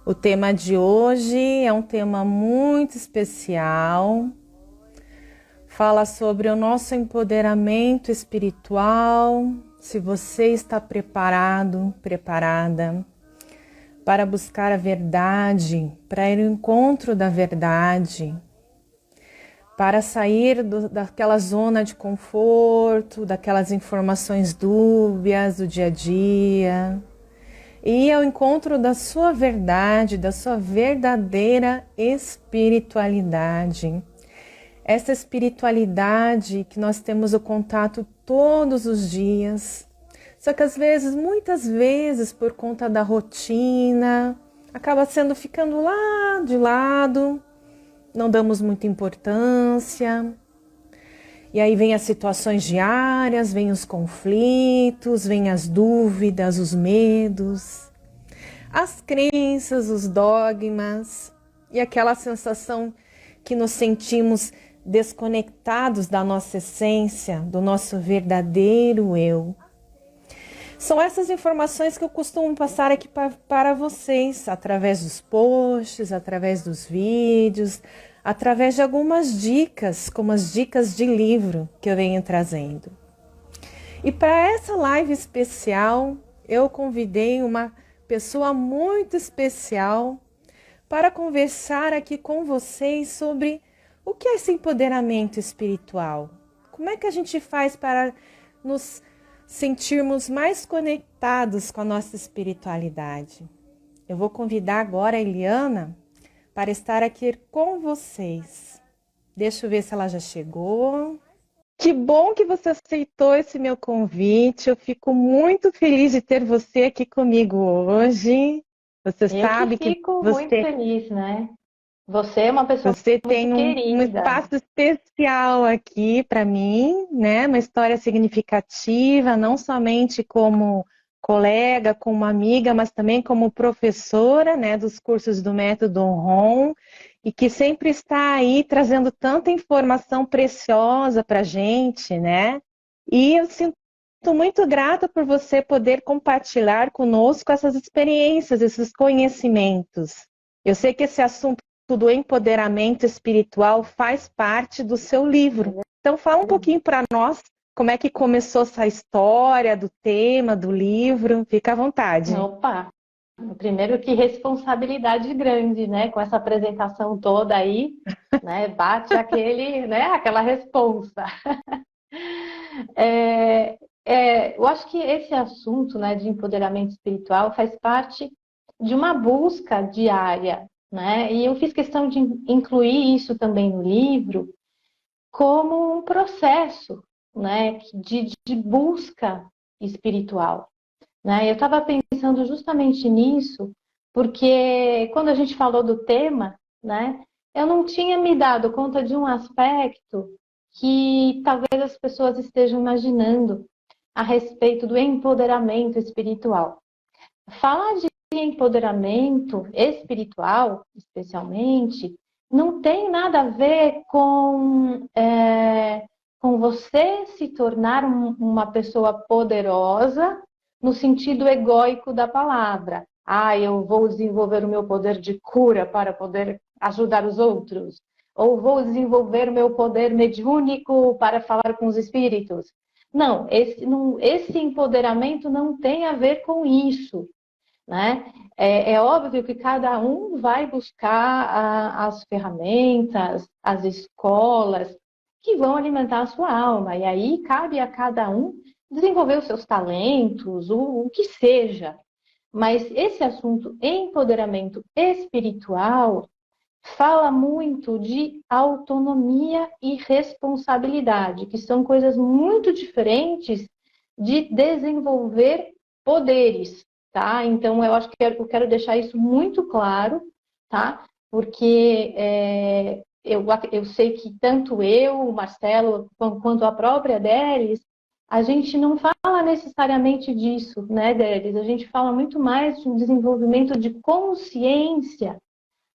O tema de hoje é um tema muito especial. Fala sobre o nosso empoderamento espiritual. Se você está preparado, preparada para buscar a verdade, para ir ao encontro da verdade, para sair daquela zona de conforto, daquelas informações dúbias do dia a dia, e ir ao encontro da sua verdade, da sua verdadeira espiritualidade. Essa espiritualidade que nós temos o contato todos os dias, só que às vezes, muitas vezes, por conta da rotina, acaba ficando lá de lado, não damos muita importância. E aí vem as situações diárias, vem os conflitos, vem as dúvidas, os medos, as crenças, os dogmas e aquela sensação que nos sentimos desconectados da nossa essência, do nosso verdadeiro eu. São essas informações que eu costumo passar aqui para vocês, através dos posts, através dos vídeos, através de algumas dicas, como as dicas de livro que eu venho trazendo. E para essa live especial, eu convidei uma pessoa muito especial para conversar aqui com vocês sobre o que é esse empoderamento espiritual. Como é que a gente faz para nos sentirmos mais conectados com a nossa espiritualidade? Eu vou convidar agora a Eliana para estar aqui com vocês. Deixa eu ver se ela já chegou. Que bom que você aceitou esse meu convite. Eu fico muito feliz de ter você aqui comigo hoje. Você sabe que fico muito você feliz, né? Você é uma pessoa Você muito tem um querida. espaço especial aqui para mim, né? Uma história significativa, não somente como colega, como amiga, mas também como professora, né, dos cursos do Método Ron, e que sempre está aí trazendo tanta informação preciosa para a gente, né? E eu sinto muito grata por você poder compartilhar conosco essas experiências, esses conhecimentos. Eu sei que esse assunto do empoderamento espiritual faz parte do seu livro. Então fala um pouquinho para nós como é que começou essa história do tema, do livro. Fica à vontade. Opa! Primeiro que responsabilidade grande, né? Com essa apresentação toda aí, né? Bate aquela responsa. Eu acho que esse assunto, né, de empoderamento espiritual faz parte de uma busca diária, né? E eu fiz questão de incluir isso também no livro como um processo, né, de busca espiritual, né? Eu estava pensando justamente nisso, porque quando a gente falou do tema, né, eu não tinha me dado conta de um aspecto que talvez as pessoas estejam imaginando a respeito do empoderamento espiritual. Falar de empoderamento espiritual, especialmente, não tem nada a ver com você se tornar uma pessoa poderosa no sentido egóico da palavra. Ah, eu vou desenvolver o meu poder de cura para poder ajudar os outros. Ou vou desenvolver o meu poder mediúnico para falar com os espíritos. Não, esse empoderamento não tem a ver com isso, né? É óbvio que cada um vai buscar as ferramentas, as escolas que vão alimentar a sua alma. E aí cabe a cada um desenvolver os seus talentos, o que seja. Mas esse assunto, empoderamento espiritual, fala muito de autonomia e responsabilidade, que são coisas muito diferentes de desenvolver poderes, tá? Então, eu acho que eu quero deixar isso muito claro, tá? Porque eu sei que tanto eu, o Marcelo, quanto a própria Délis, a gente não fala necessariamente disso, né, Délis? A gente fala muito mais de um desenvolvimento de consciência,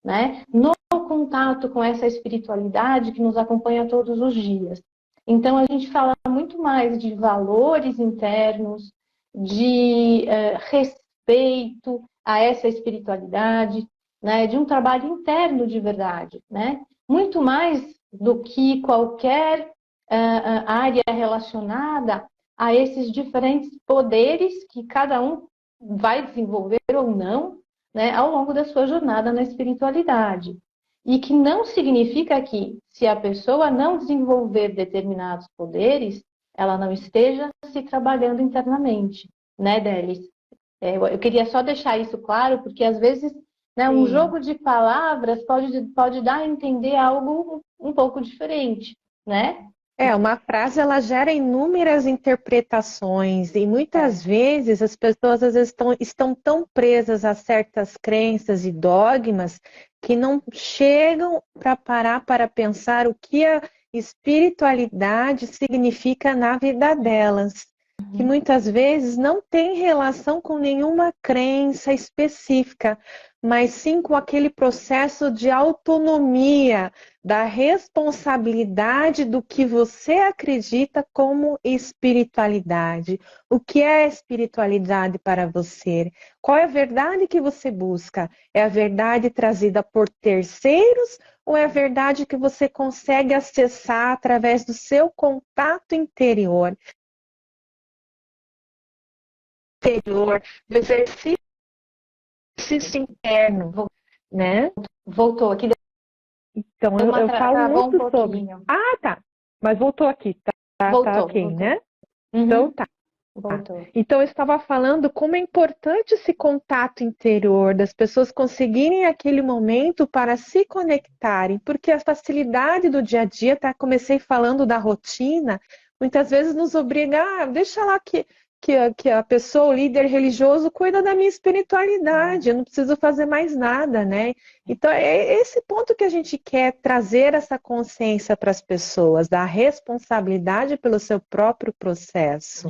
né? No contato com essa espiritualidade que nos acompanha todos os dias. Então, a gente fala muito mais de valores internos, de respeito a essa espiritualidade, né, de um trabalho interno de verdade, né? Muito mais do que qualquer área relacionada a esses diferentes poderes que cada um vai desenvolver ou não, né, ao longo da sua jornada na espiritualidade. E que não significa que, se a pessoa não desenvolver determinados poderes, ela não esteja se trabalhando internamente, né, Delis? Eu queria só deixar isso claro, porque às vezes, né, um Sim. jogo de palavras pode dar a entender algo um pouco diferente, né? Uma frase ela gera inúmeras interpretações e muitas É. vezes as pessoas às vezes estão tão presas a certas crenças e dogmas que não chegam para parar para pensar o que a espiritualidade significa na vida delas, que muitas vezes não tem relação com nenhuma crença específica, mas sim com aquele processo de autonomia da responsabilidade do que você acredita como espiritualidade. O que é espiritualidade para você? Qual é a verdade que você busca? É a verdade trazida por terceiros ou é a verdade que você consegue acessar através do seu contato interior, do exercício interno, né? Voltou aqui, Então, deu uma eu falo travou um muito sobre. pouquinho. Ah, tá. Mas voltou aqui, tá Voltou, ok, voltou. né? Então Uhum, tá. voltou. Então eu estava falando como é importante esse contato interior, das pessoas conseguirem aquele momento para se conectarem, porque a facilidade do dia a dia, tá? Comecei falando da rotina, muitas vezes nos obriga, deixa lá que a pessoa, o líder religioso, cuida da minha espiritualidade, eu não preciso fazer mais nada, né? Então é esse ponto que a gente quer trazer essa consciência para as pessoas, da responsabilidade pelo seu próprio processo,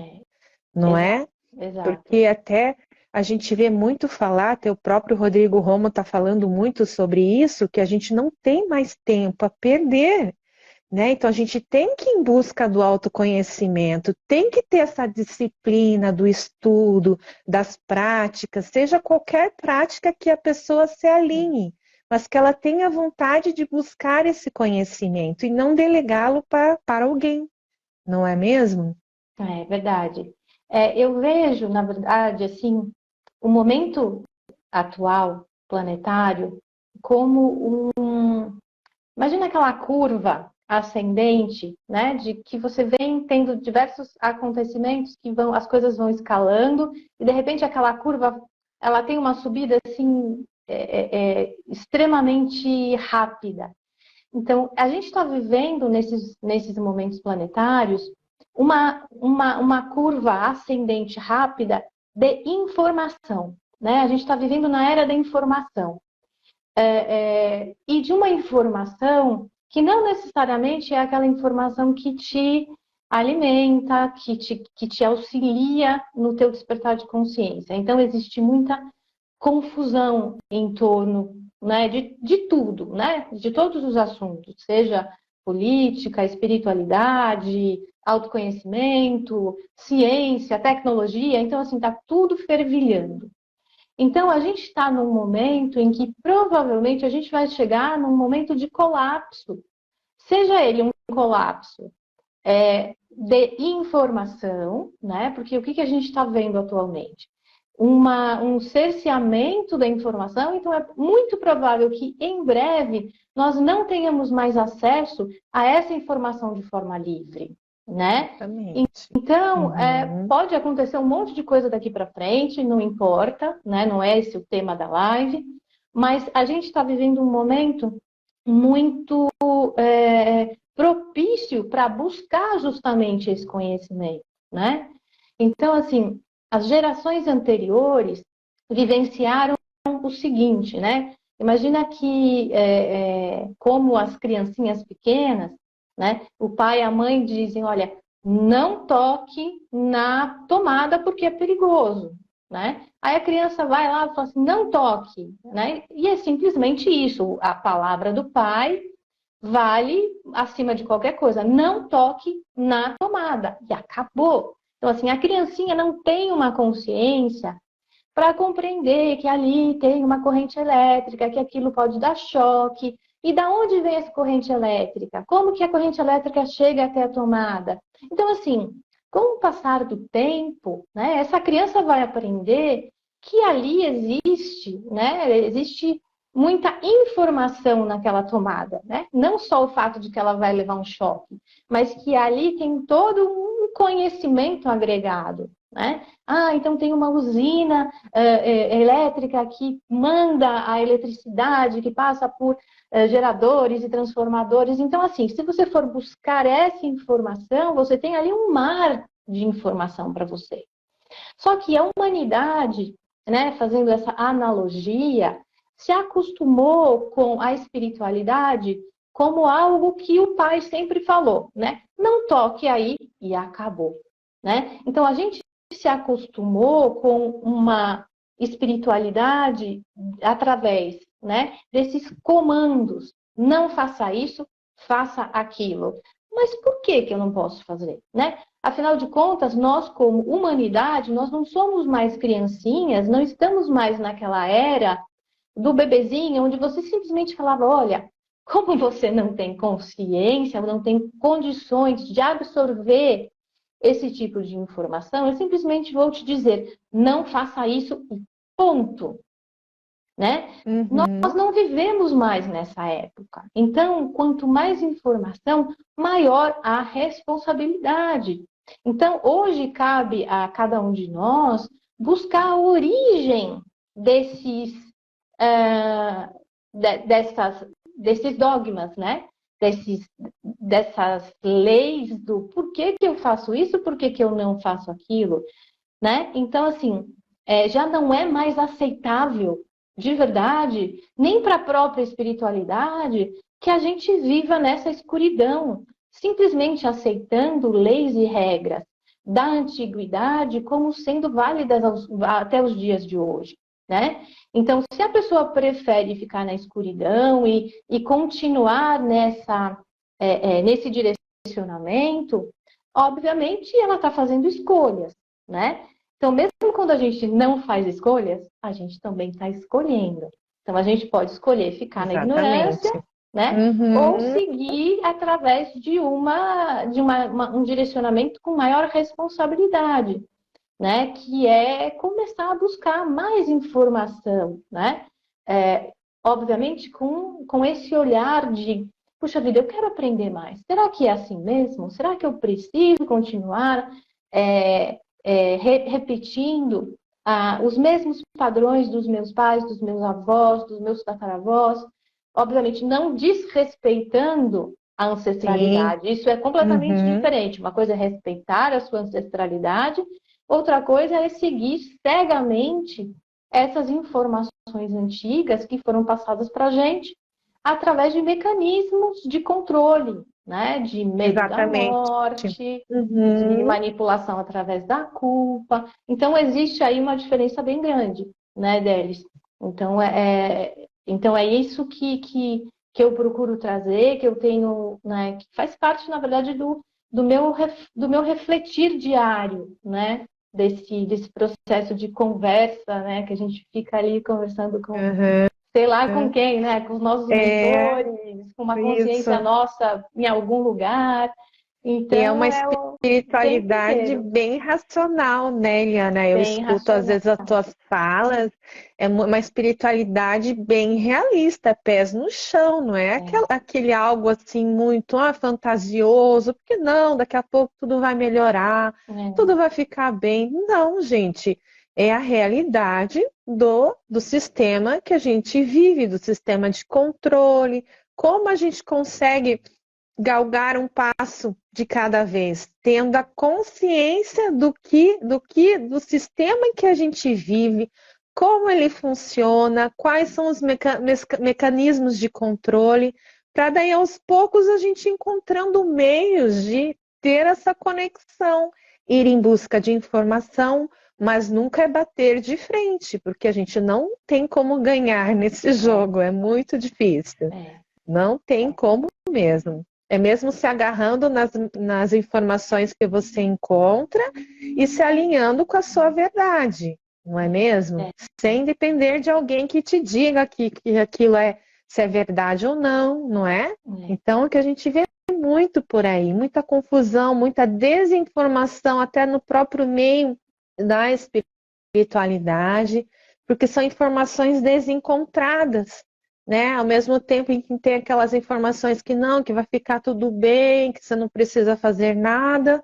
não Exato, é? exato. Porque até a gente vê muito falar, até o próprio Rodrigo Romo está falando muito sobre isso, que a gente não tem mais tempo a perder, né? Então a gente tem que ir em busca do autoconhecimento, tem que ter essa disciplina do estudo, das práticas, seja qualquer prática que a pessoa se alinhe, mas que ela tenha vontade de buscar esse conhecimento e não delegá-lo para alguém, não é mesmo? É verdade. Eu vejo, na verdade, assim, o momento atual, planetário, como imagina aquela curva ascendente, né, de que você vem tendo diversos acontecimentos que as coisas vão escalando e de repente aquela curva, ela tem uma subida assim extremamente rápida. Então, a gente está vivendo nesses momentos planetários uma curva ascendente rápida de informação, né? A gente está vivendo na era da informação. E de uma informação que não necessariamente é aquela informação que te alimenta, que te auxilia no teu despertar de consciência. Então, existe muita confusão em torno, né, de tudo, né, de todos os assuntos, seja política, espiritualidade, autoconhecimento, ciência, tecnologia. Então, assim, está tudo fervilhando. Então, a gente está num momento em que provavelmente a gente vai chegar num momento de colapso, seja ele um colapso de informação, né? Porque o que a gente está vendo atualmente? Um cerceamento da informação, então é muito provável que em breve nós não tenhamos mais acesso a essa informação de forma livre, né? Exatamente. Então, Uhum. pode acontecer um monte de coisa daqui para frente, não importa, né? Não é esse o tema da live, mas a gente está vivendo um momento muito propício para buscar justamente esse conhecimento, né? Então, assim, as gerações anteriores vivenciaram o seguinte, né? Imagina que, como as criancinhas pequenas, né? O pai e a mãe dizem, olha, não toque na tomada porque é perigoso, né? Aí a criança vai lá e fala assim, não toque, né? E é simplesmente isso, a palavra do pai vale acima de qualquer coisa. Não toque na tomada. E acabou. Então, assim, a criancinha não tem uma consciência para compreender que ali tem uma corrente elétrica, que aquilo pode dar choque. E da onde vem essa corrente elétrica? Como que a corrente elétrica chega até a tomada? Então, assim, com o passar do tempo, né, essa criança vai aprender que ali existe, né, existe muita informação naquela tomada, né? Não só o fato de que ela vai levar um choque, mas que ali tem todo um conhecimento agregado, né? Ah, então tem uma usina elétrica que manda a eletricidade, que passa por geradores e transformadores. Então, assim, se você for buscar essa informação, você tem ali um mar de informação para você. Só que a humanidade, né, fazendo essa analogia, se acostumou com a espiritualidade como algo que o pai sempre falou, né? Não toque aí e acabou, né? Então a gente se acostumou com uma espiritualidade através, né, desses comandos. Não faça isso, faça aquilo. Mas por que que eu não posso fazer, né? Afinal de contas, nós como humanidade, nós não somos mais criancinhas, não estamos mais naquela era do bebezinho, onde você simplesmente falava, olha, como você não tem consciência, não tem condições de absorver esse tipo de informação, eu simplesmente vou te dizer, não faça isso e ponto, né? Nós não vivemos mais nessa época. Então, quanto mais informação, maior a responsabilidade. Então, hoje cabe a cada um de nós buscar a origem desses dogmas, né? Dessas leis do por que que eu faço isso, por que que eu não faço aquilo, né? Então, assim, já não é mais aceitável, de verdade, nem para a própria espiritualidade, que a gente viva nessa escuridão, simplesmente aceitando leis e regras da antiguidade como sendo válidas até os dias de hoje, né? Então, se a pessoa prefere ficar na escuridão e continuar nesse direcionamento, obviamente ela está fazendo escolhas, né? Então, mesmo quando a gente não faz escolhas, a gente também está escolhendo. Então, a gente pode escolher ficar na ignorância, né? Ou seguir através de um direcionamento com maior responsabilidade, né? Que é começar a buscar mais informação, né? Obviamente, com esse olhar de, puxa vida, eu quero aprender mais. Será que é assim mesmo? Será que eu preciso continuar repetindo os mesmos padrões dos meus pais, dos meus avós, dos meus tataravós? Obviamente, não desrespeitando a ancestralidade. Sim. Isso é completamente diferente. Uma coisa é respeitar a sua ancestralidade, outra coisa é seguir cegamente essas informações antigas que foram passadas para a gente através de mecanismos de controle, né? De medo da morte, de manipulação através da culpa. Então, existe aí uma diferença bem grande, né, Délis? Então, é isso que eu procuro trazer, que eu tenho, né, que faz parte, na verdade, do meu refletir diário, né? Desse processo de conversa, né? Que a gente fica ali conversando com, sei lá com quem, né? Com os nossos mentores, com uma consciência nossa em algum lugar. Então, e é uma espiritualidade bem racional, né, Eliana? Eu escuto às vezes as tuas falas, é uma espiritualidade bem realista, pés no chão, não é aquele algo assim muito fantasioso, porque não, daqui a pouco tudo vai melhorar, tudo vai ficar bem. Não, gente, é a realidade do sistema que a gente vive, do sistema de controle, como a gente consegue galgar um passo de cada vez, tendo a consciência do sistema em que a gente vive, como ele funciona, quais são os mecanismos de controle, para daí aos poucos a gente encontrando meios de ter essa conexão, ir em busca de informação, mas nunca é bater de frente, porque a gente não tem como ganhar nesse jogo, é muito difícil. Não tem como mesmo. É mesmo se agarrando nas informações que você encontra e se alinhando com a sua verdade, não é mesmo? É. Sem depender de alguém que te diga que aquilo se é verdade ou não, não é? Então, o que a gente vê muito por aí, muita confusão, muita desinformação, até no próprio meio da espiritualidade, porque são informações desencontradas, né? Ao mesmo tempo em que tem aquelas informações que não, que vai ficar tudo bem, que você não precisa fazer nada.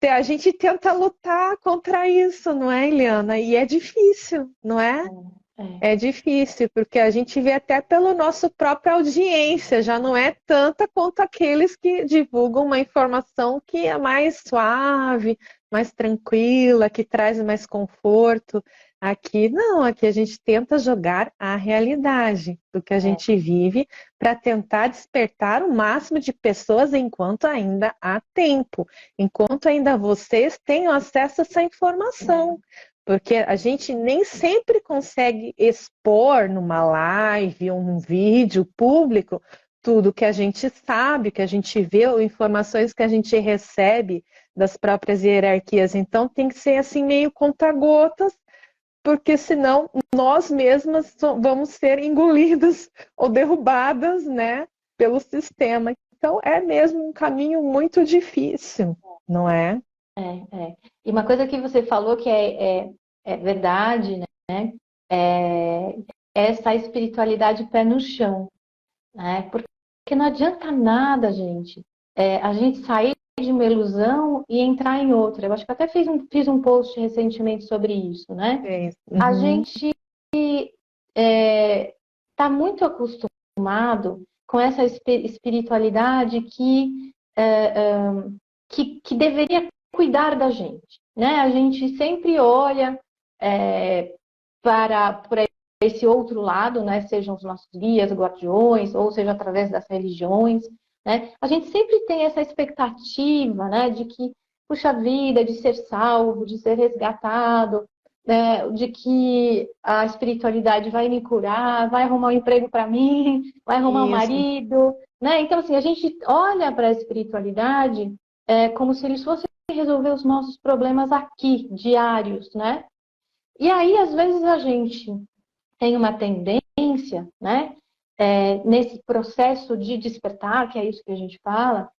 A gente tenta lutar contra isso, não é, Eliana? E é difícil, não é? É difícil, porque a gente vê até pela nossa própria audiência, já não é tanta quanto aqueles que divulgam uma informação que é mais suave, mais tranquila, que traz mais conforto. Aqui não, aqui a gente tenta jogar a realidade do que a gente vive para tentar despertar o máximo de pessoas enquanto ainda há tempo, enquanto ainda vocês tenham acesso a essa informação. Porque a gente nem sempre consegue expor numa live ou num vídeo público tudo que a gente sabe, que a gente vê, ou informações que a gente recebe das próprias hierarquias. Então tem que ser assim meio conta-gotas, porque senão nós mesmas vamos ser engolidas ou derrubadas, né, pelo sistema. Então é mesmo um caminho muito difícil, não é? E uma coisa que você falou que é verdade, né? É essa espiritualidade pé no chão, né? Porque não adianta nada, gente, a gente sair de uma ilusão e entrar em outra. Eu acho que até fiz um post recentemente sobre isso, né? A gente está muito acostumado com essa espiritualidade que deveria cuidar da gente, né? A gente sempre olha para esse outro lado, né? Sejam os nossos guias, guardiões, ou seja, através das religiões, né? A gente sempre tem essa expectativa, né? De que, puxa vida, de ser salvo, de ser resgatado, né? De que a espiritualidade vai me curar, vai arrumar um emprego para mim, vai arrumar um marido, né? Então, assim, a gente olha para a espiritualidade como se eles fossem resolver os nossos problemas aqui, diários, né? E aí, às vezes, a gente tem uma tendência, né? Nesse processo de despertar, que é isso que a gente fala,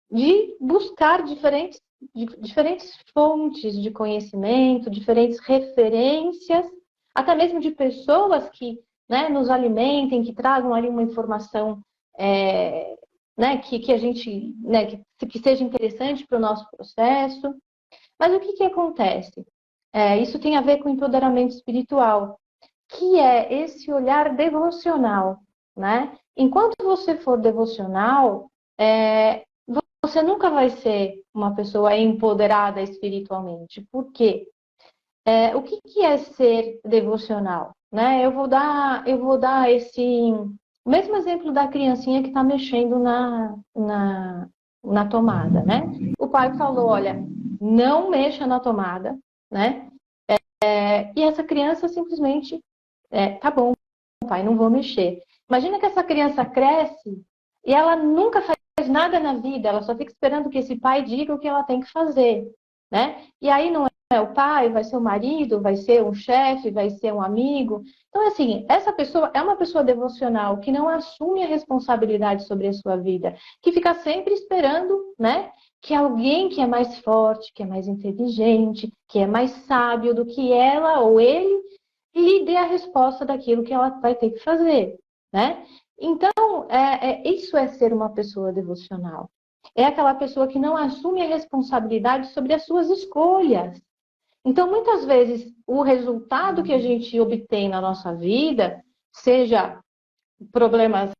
de buscar diferentes fontes de conhecimento, diferentes referências, até mesmo de pessoas que, né, nos alimentem, que tragam ali uma informação né, que a gente, né, que seja interessante para o nosso processo. Mas o que acontece? Isso tem a ver com empoderamento espiritual, que é esse olhar devocional, né? Enquanto você for devocional, você nunca vai ser uma pessoa empoderada espiritualmente. Por quê? O que é ser devocional? Né? Eu vou dar o mesmo exemplo da criancinha que está mexendo na tomada, né? O pai falou, olha, não mexa na tomada, né? E essa criança simplesmente, tá bom, pai, não vou mexer. Imagina que essa criança cresce e ela nunca faz nada na vida, ela só fica esperando que esse pai diga o que ela tem que fazer, né? E aí não é o pai, vai ser o marido, vai ser um chefe, vai ser um amigo. Então, assim, essa pessoa é uma pessoa devocional que não assume a responsabilidade sobre a sua vida, que fica sempre esperando, né? Que alguém que é mais forte, que é mais inteligente, que é mais sábio do que ela ou ele, lhe dê a resposta daquilo que ela vai ter que fazer, né? Então, isso é ser uma pessoa devocional. É aquela pessoa que não assume a responsabilidade sobre as suas escolhas. Então, muitas vezes, o resultado que a gente obtém na nossa vida, seja problemas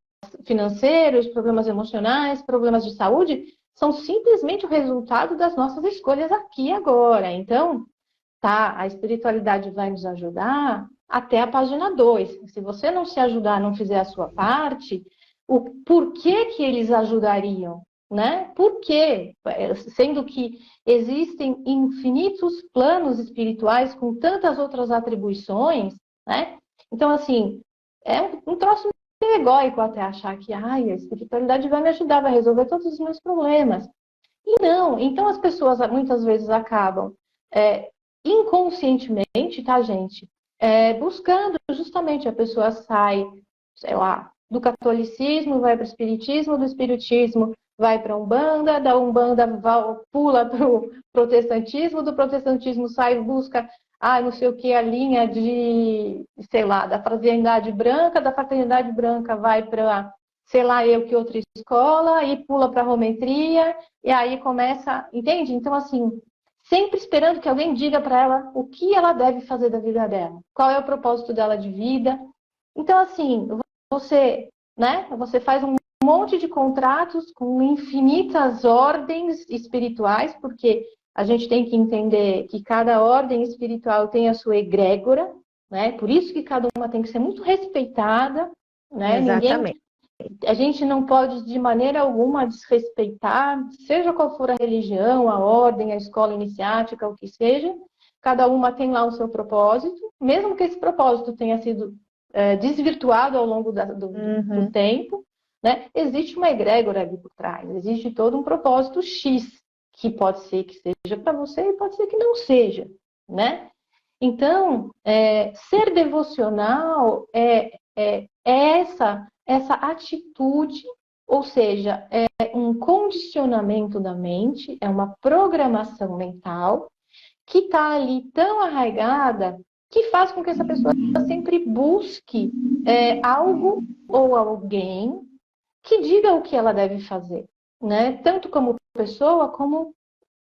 financeiros, problemas emocionais, problemas de saúde, são simplesmente o resultado das nossas escolhas aqui e agora. Então, a espiritualidade vai nos ajudar até a página 2. Se você não se ajudar, não fizer a sua parte, por que eles ajudariam? Né? Por quê? Sendo que existem infinitos planos espirituais com tantas outras atribuições, né? Então, assim, é um troço meio egóico até achar que a espiritualidade vai me ajudar, vai resolver todos os meus problemas. E não. Então, as pessoas muitas vezes acabam inconscientemente, tá, gente? Buscando justamente a pessoa sai, sei lá, do catolicismo, vai para o espiritismo, do espiritismo vai para a Umbanda, da Umbanda pula para o protestantismo, do protestantismo sai e busca, não sei o que, a linha de, sei lá, da fraternidade branca, da fraternidade branca vai para, sei lá, eu que outra escola, e pula para a rometria, e aí começa, entende? Então, assim, sempre esperando que alguém diga para ela o que ela deve fazer da vida dela, qual é o propósito dela de vida. Então, assim, você faz um monte de contratos com infinitas ordens espirituais, porque a gente tem que entender que cada ordem espiritual tem a sua egrégora, né? Por isso que cada uma tem que ser muito respeitada, né? Exatamente. A gente não pode de maneira alguma desrespeitar, seja qual for a religião, a ordem, a escola iniciática, o que seja. Cada uma tem lá o seu propósito, mesmo que esse propósito tenha sido desvirtuado ao longo do tempo, né? Existe uma egrégora ali por trás, existe todo um propósito X, que pode ser que seja para você e pode ser que não seja, né? Então, ser devocional é essa atitude, ou seja, é um condicionamento da mente, é uma programação mental que está ali tão arraigada que faz com que essa pessoa sempre busque algo ou alguém que diga o que ela deve fazer, né? Tanto como pessoa, como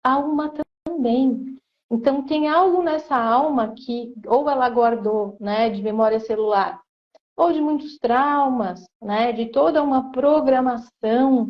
alma também. Então, tem algo nessa alma que ou ela guardou, né, de memória celular, ou de muitos traumas, né, de toda uma programação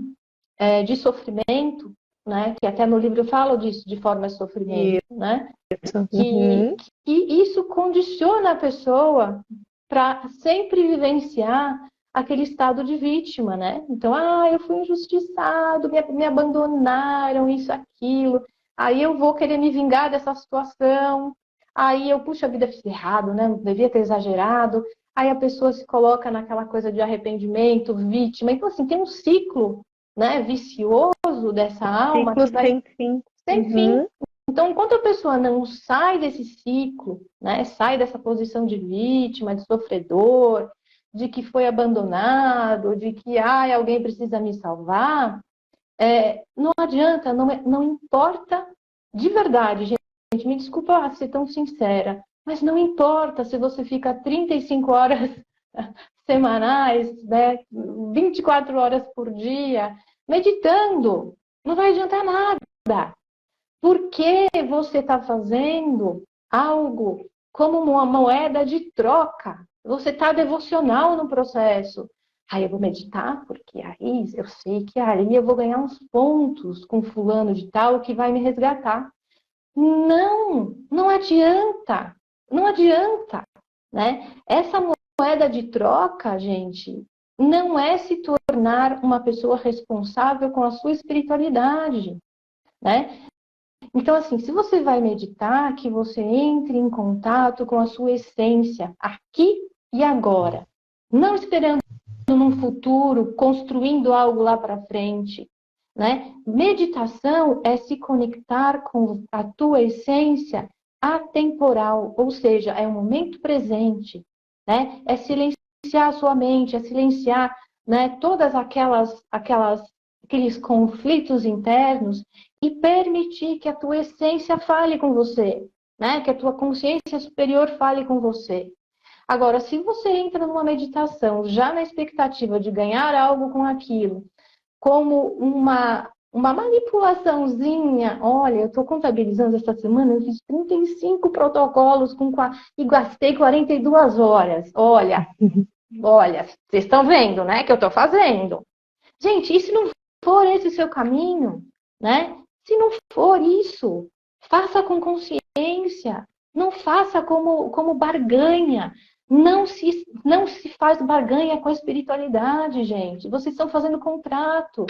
de sofrimento, né, que até no livro eu falo disso, de forma de sofrimento, né, que isso condiciona a pessoa para sempre vivenciar aquele estado de vítima, né? Então, eu fui injustiçado, me abandonaram, isso, aquilo. Aí eu vou querer me vingar dessa situação. Aí eu, puxa, a vida fiz errado, né? Não devia ter exagerado. Aí a pessoa se coloca naquela coisa de arrependimento, vítima. Então, assim, tem um ciclo, né, vicioso dessa alma Ciclo que vai sem fim. sem fim. Então, enquanto a pessoa não sai desse ciclo, né, sai dessa posição de vítima, de sofredor, de que foi abandonado, de que alguém precisa me salvar, não adianta, não importa de verdade, gente, me desculpa ser tão sincera, mas não importa se você fica 35 horas semanais, né, 24 horas por dia, meditando, não vai adiantar nada. Porque você está fazendo algo como uma moeda de troca. Você está devocional no processo. Aí eu vou meditar, porque aí eu sei que aí eu vou ganhar uns pontos com fulano de tal que vai me resgatar. Não adianta. Não adianta, né? Essa moeda de troca, gente, não é se tornar uma pessoa responsável com a sua espiritualidade, né? Então, assim, se você vai meditar, que você entre em contato com a sua essência, aqui e agora. Não esperando num futuro, construindo algo lá para frente, né? Meditação é se conectar com a tua essência atemporal, ou seja, é o momento presente, né? É silenciar a sua mente, é silenciar, né, todas aqueles conflitos internos e permitir que a tua essência fale com você, né? Que a tua consciência superior fale com você. Agora, se você entra numa meditação já na expectativa de ganhar algo com aquilo, como uma manipulaçãozinha, olha, eu estou contabilizando essa semana, eu fiz 35 protocolos e gastei 42 horas. Olha, vocês estão vendo, né, que eu estou fazendo. Gente, e se não for esse seu caminho, né? Se não for isso, faça com consciência. Não faça como barganha. Não se faz barganha com a espiritualidade, gente. Vocês estão fazendo contrato.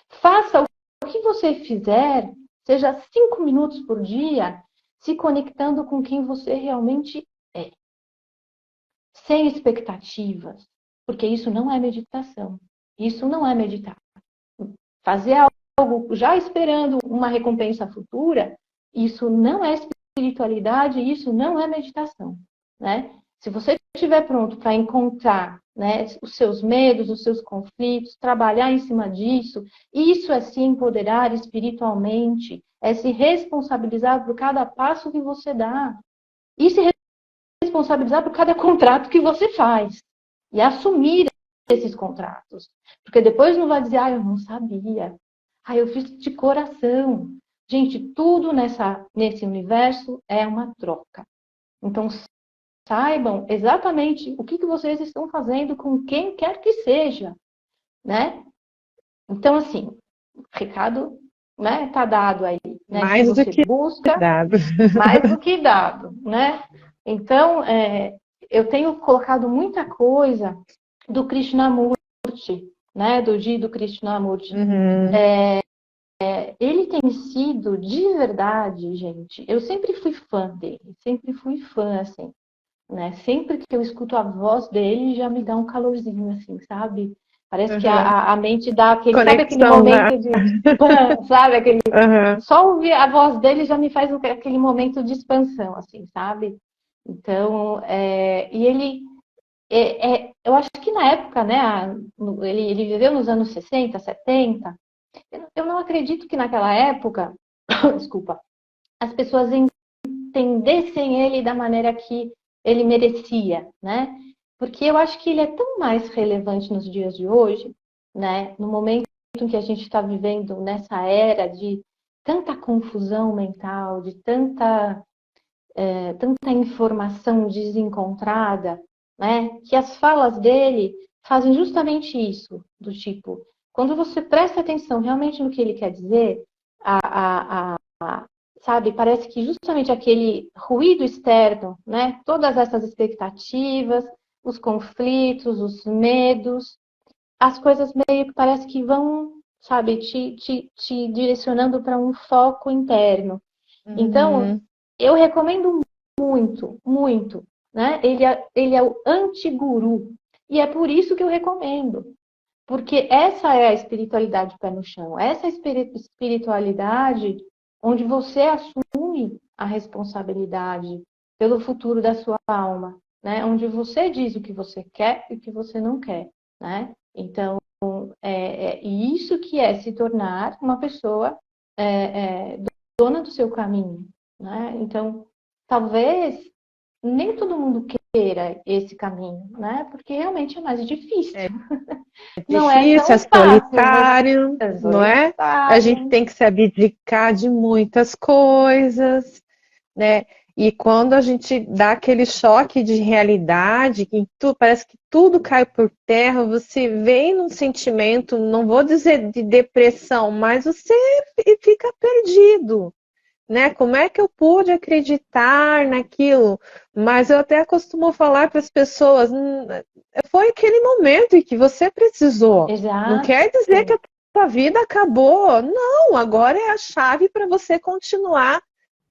Faça o que você fizer, seja 5 minutos por dia, se conectando com quem você realmente é. Sem expectativas. Porque isso não é meditação. Isso não é meditar. Fazer algo já esperando uma recompensa futura, isso não é espiritualidade, isso não é meditação, né? Se você estiver pronto para encontrar, né, os seus medos, os seus conflitos, trabalhar em cima disso, isso é se empoderar espiritualmente, é se responsabilizar por cada passo que você dá e se responsabilizar por cada contrato que você faz e assumir esses contratos, porque depois não vai dizer, eu não sabia, eu fiz de coração. Gente, tudo nesse universo é uma troca. Então, saibam exatamente o que vocês estão fazendo com quem quer que seja, né? Então, assim, o recado, né, tá dado aí, né? Mais que do você que busca, dado. mais do que dado, né? Então, eu tenho colocado muita coisa do Krishnamurti, né? Do Krishnamurti. Uhum. Ele tem sido, de verdade, gente, eu sempre fui fã dele, sempre fui fã, assim, né? Sempre que eu escuto a voz dele, já me dá um calorzinho, assim, sabe? Parece que Uhum. a mente dá sabe aquele Conexão, né? momento de, sabe? Uhum. Só ouvir a voz dele já me faz aquele momento de expansão, assim, sabe? Então, e ele, eu acho que na época, né, ele viveu nos anos 60, 70, eu não acredito que naquela época, desculpa, as pessoas entendessem ele da maneira que ele merecia, né? Porque eu acho que ele é tão mais relevante nos dias de hoje, né? No momento em que a gente está vivendo nessa era de tanta confusão mental, de tanta informação desencontrada, né? Que as falas dele fazem justamente isso, do tipo, quando você presta atenção realmente no que ele quer dizer, sabe, parece que justamente aquele ruído externo, né? Todas essas expectativas, os conflitos, os medos, as coisas meio que parece que vão, sabe, te direcionando para um foco interno. Então, Uhum. eu recomendo muito, muito, né? Ele é o anti-guru. E é por isso que eu recomendo. Porque essa é a espiritualidade pé no chão. Essa é a espiritualidade onde você assume a responsabilidade pelo futuro da sua alma, né? Onde você diz o que você quer e o que você não quer, né? Então, e isso que é se tornar uma pessoa dona do seu caminho, né? Então, talvez nem todo mundo queira esse caminho, né? Porque realmente é mais difícil. É Não é difícil, é tão fácil, solitário, é não é? A gente solitário. tem que se abdicar de muitas coisas, né? E quando a gente dá aquele choque de realidade, que parece que tudo cai por terra, você vem num sentimento, não vou dizer de depressão, mas você fica perdido, né? Como é que eu pude acreditar naquilo? Mas eu até costumo falar para as pessoas, foi aquele momento em que você precisou. Não quer dizer que Exato. a tua vida acabou. Não, agora é a chave para você continuar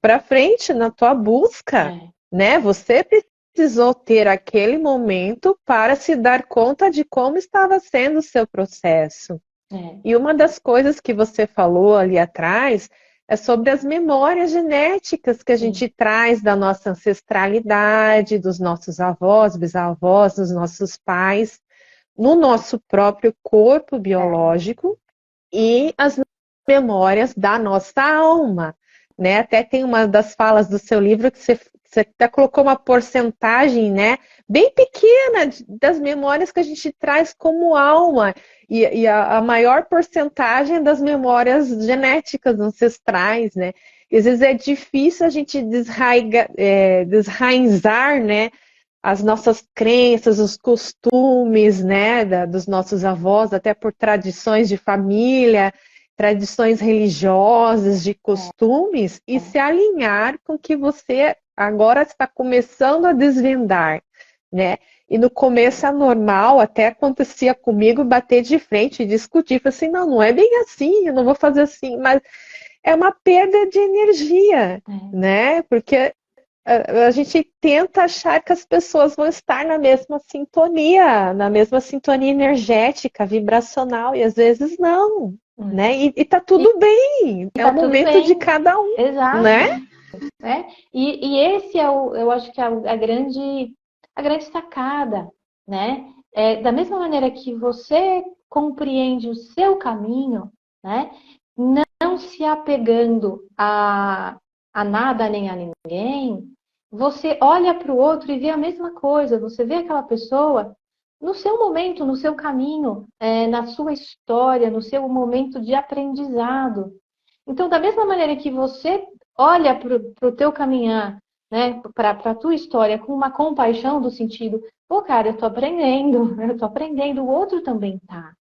para frente na tua busca, É, né? Você precisou ter aquele momento para se dar conta de como estava sendo o seu processo. é, E uma das coisas que você falou ali atrás é sobre as memórias genéticas que a sim. gente traz da nossa ancestralidade, dos nossos avós, bisavós, dos nossos pais, no nosso próprio corpo É, biológico e as memórias da nossa alma, né? Até tem uma das falas do seu livro que você até colocou uma porcentagem, né, bem pequena das memórias que a gente traz como alma e a maior porcentagem das memórias genéticas ancestrais, né? E às vezes é difícil a gente desraizar, né, as nossas crenças, os costumes, né, dos nossos avós, até por tradições de família, tradições religiosas, de costumes, e é, se alinhar com o que você agora está começando a desvendar, né? E no começo é normal, até acontecia comigo bater de frente e discutir, falar assim, não, não é bem assim, eu não vou fazer assim, mas é uma perda de energia, é, né? Porque a gente tenta achar que as pessoas vão estar na mesma sintonia energética, vibracional, e às vezes não, é. né? E tá tudo bem, E é o tá tudo momento de bem. cada um, Exato. né? né? E esse é eu acho que é a grande sacada, né? Da mesma maneira que você compreende o seu caminho, né? Não se apegando a nada nem a ninguém, você olha para o outro e vê a mesma coisa. Você vê aquela pessoa no seu momento, no seu caminho, na sua história, no seu momento de aprendizado. Então, da mesma maneira que você olha para o teu caminhar, né, para a tua história com uma compaixão do sentido, pô, cara, eu tô aprendendo, o outro também tá.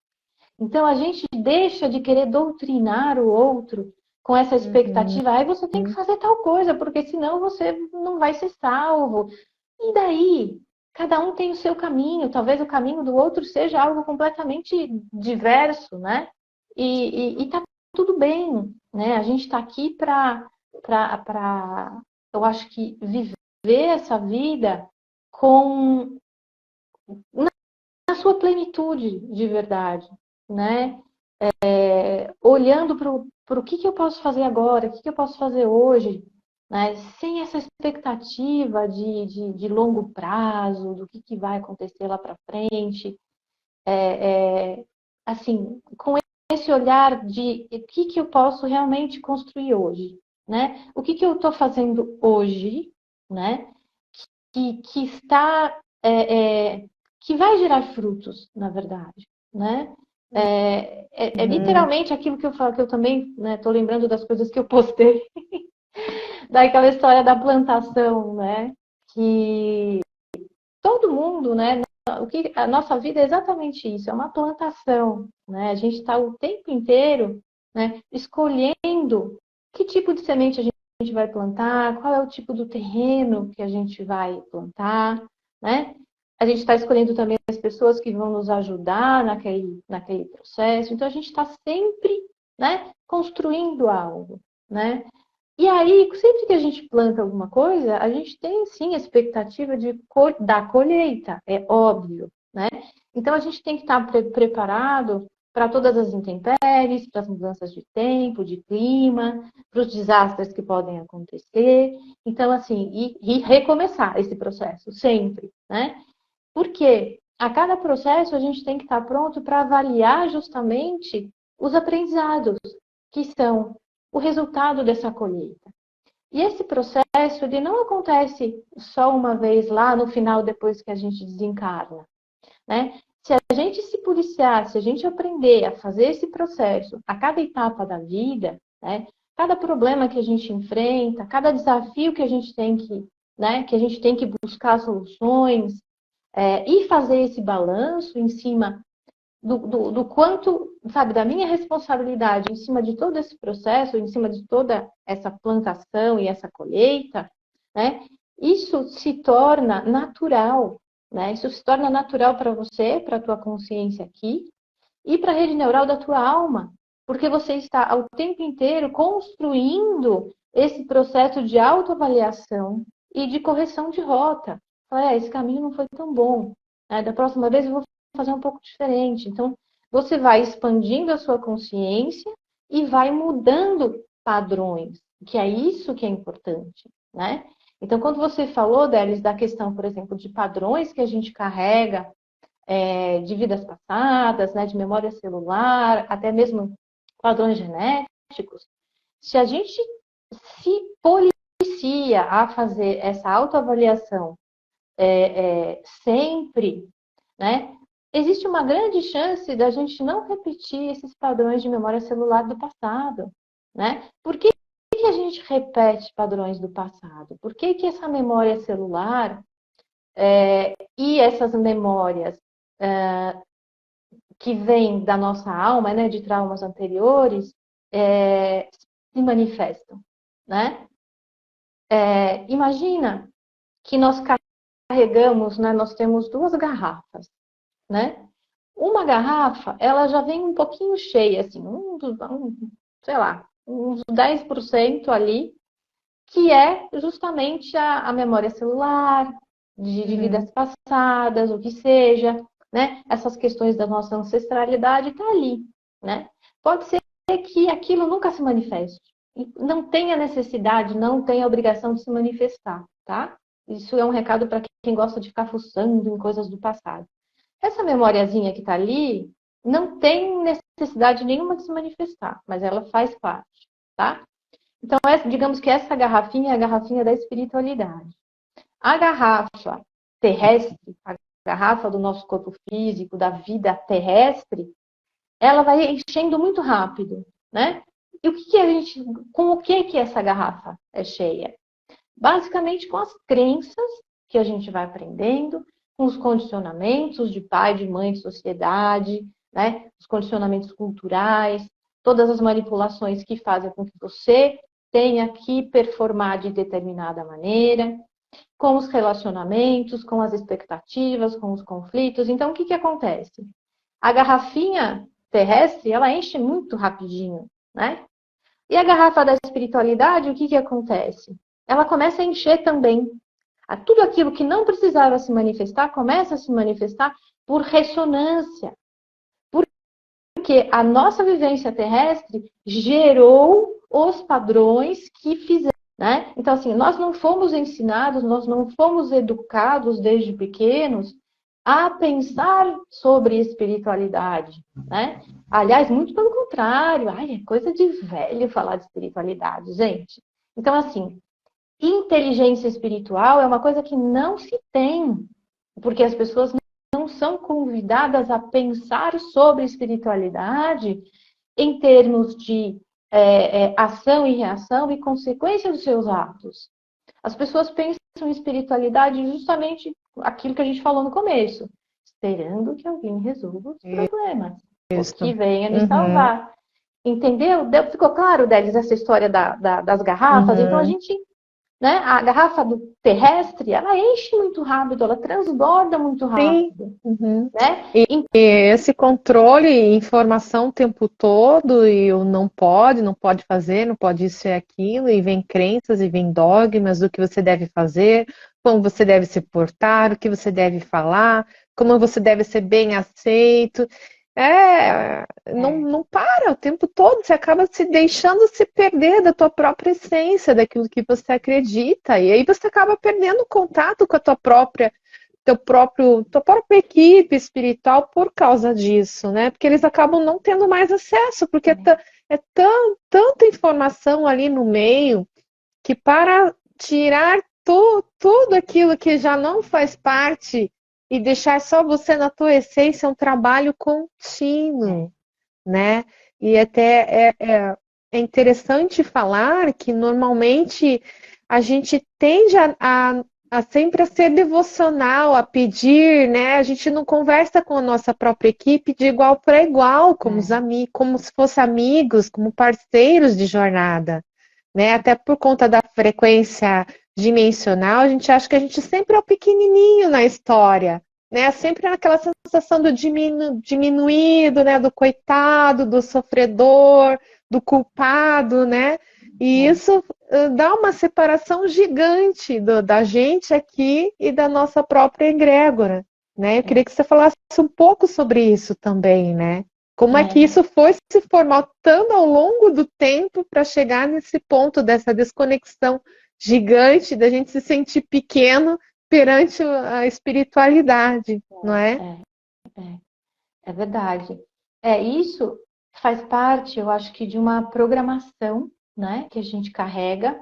Então, a gente deixa de querer doutrinar o outro com essa expectativa, aí você tem que fazer tal coisa, porque senão você não vai ser salvo. E daí? Cada um tem o seu caminho, talvez o caminho do outro seja algo completamente diverso, né? E tá tudo bem, né? A gente está aqui eu acho que viver essa vida com na sua plenitude de verdade, né? Olhando para o que eu posso fazer agora, o que eu posso fazer hoje, né? Sem essa expectativa de longo prazo, do que vai acontecer lá para frente. Assim, com esse olhar de o que eu posso realmente construir hoje, né? O que eu estou fazendo hoje, né? Que está que vai gerar frutos, na verdade, né? É literalmente aquilo que eu falo, que eu também estou lembrando das coisas que eu postei, daquela história da plantação, né? Que todo mundo, né? A nossa vida é exatamente isso, é uma plantação, né? A gente está o tempo inteiro, né, escolhendo que tipo de semente a gente vai plantar, qual é o tipo do terreno que a gente vai plantar, né? A gente está escolhendo também as pessoas que vão nos ajudar naquele processo. Então, a gente está sempre, né, construindo algo, né? E aí, sempre que a gente planta alguma coisa, a gente tem sim a expectativa da colheita, é óbvio, né? Então a gente tem que estar preparado para todas as intempéries, para as mudanças de tempo, de clima, para os desastres que podem acontecer. Então, assim, e recomeçar esse processo sempre, né? Porque a cada processo a gente tem que estar pronto para avaliar justamente os aprendizados, que são o resultado dessa colheita. E esse processo, ele não acontece só uma vez lá no final, depois que a gente desencarna, né? Se a gente se policiar, se a gente aprender a fazer esse processo a cada etapa da vida, né? Cada problema que a gente enfrenta, cada desafio que a gente tem que, né? Que a gente tem que buscar soluções, e fazer esse balanço em cima do quanto, sabe, da minha responsabilidade em cima de todo esse processo, em cima de toda essa plantação e essa colheita, né? Isso se torna natural, né? Isso se torna natural para você, para a tua consciência aqui e para a rede neural da tua alma, porque você está ao tempo inteiro construindo esse processo de autoavaliação e de correção de rota. Esse caminho não foi tão bom, né? Da próxima vez eu vou fazer um pouco diferente. Então, você vai expandindo a sua consciência e vai mudando padrões, que é isso que é importante, né? Então, quando você falou, Delis, da questão, por exemplo, de padrões que a gente carrega de vidas passadas, né, de memória celular, até mesmo padrões genéticos, se a gente se policia a fazer essa autoavaliação sempre, né, existe uma grande chance da gente não repetir esses padrões de memória celular do passado, né? Por que a gente repete padrões do passado? Por que essa memória celular e essas memórias que vêm da nossa alma, né, de traumas anteriores, se manifestam, né? Imagina que nós carregamos, né, nós temos duas garrafas, né? Uma garrafa, ela já vem um pouquinho cheia, assim, sei lá, uns 10% ali, que é justamente a memória celular, de vidas passadas, o que seja, né? Essas questões da nossa ancestralidade tá ali, né? Pode ser que aquilo nunca se manifeste, não tem a necessidade, não tem a obrigação de se manifestar, tá? Isso é um recado para quem gosta de ficar fuçando em coisas do passado. Essa memoriazinha que está ali não tem necessidade nenhuma de se manifestar, mas ela faz parte, tá? Então, digamos que essa garrafinha é a garrafinha da espiritualidade. A garrafa terrestre, a garrafa do nosso corpo físico, da vida terrestre, ela vai enchendo muito rápido, né? E com o que essa garrafa é cheia? Basicamente com as crenças que a gente vai aprendendo, com os condicionamentos de pai, de mãe, de sociedade, né? Os condicionamentos culturais, todas as manipulações que fazem com que você tenha que performar de determinada maneira, com os relacionamentos, com as expectativas, com os conflitos. Então, o que acontece? A garrafinha terrestre, ela enche muito rapidinho, né? E a garrafa da espiritualidade, o que acontece? Ela começa a encher também. Tudo aquilo que não precisava se manifestar, começa a se manifestar por ressonância. Porque a nossa vivência terrestre gerou os padrões que fizeram, né? Então, assim, nós não fomos ensinados, nós não fomos educados desde pequenos a pensar sobre espiritualidade, né? Aliás, muito pelo contrário, ai, é coisa de velho falar de espiritualidade, gente. Então, assim, inteligência espiritual é uma coisa que não se tem, porque as pessoas não são convidadas a pensar sobre espiritualidade em termos de ação e reação e consequência dos seus atos. As pessoas pensam em espiritualidade justamente aquilo que a gente falou no começo, esperando que alguém resolva os problemas, Isso. que venha me salvar. Entendeu? Ficou claro, Délis, essa história das garrafas? Então a gente, né, a garrafa terrestre, ela enche muito rápido, ela transborda muito rápido. Uhum. Né? E esse controle e informação o tempo todo, e o não pode fazer, não pode isso e aquilo, e vem crenças e vem dogmas do que você deve fazer, como você deve se portar, o que você deve falar, como você deve ser bem aceito. Não para o tempo todo, você acaba se deixando se perder da tua própria essência, daquilo que você acredita, e aí você acaba perdendo contato com a tua própria tua própria equipe espiritual por causa disso, né? Porque eles acabam não tendo mais acesso, porque tanta informação ali no meio que para tirar tudo aquilo que já não faz parte e deixar só você na tua essência é um trabalho contínuo, né? E até é interessante falar que normalmente a gente tende a sempre a ser devocional, a pedir, né? A gente não conversa com a nossa própria equipe de igual para igual, como os amigos, como se fossem amigos, como parceiros de jornada, né? Até por conta da frequência dimensional, a gente acha que a gente sempre é o pequenininho na história, né? Sempre naquela sensação do diminuído, né? Do coitado, do sofredor, do culpado, né? E isso dá uma separação gigante da gente aqui e da nossa própria egrégora, né? Eu queria que você falasse um pouco sobre isso também, né? Como é que isso foi se formatando ao longo do tempo para chegar nesse ponto dessa desconexão gigante, da gente se sentir pequeno perante a espiritualidade, não é? É verdade. Isso faz parte, eu acho que de uma programação, né, que a gente carrega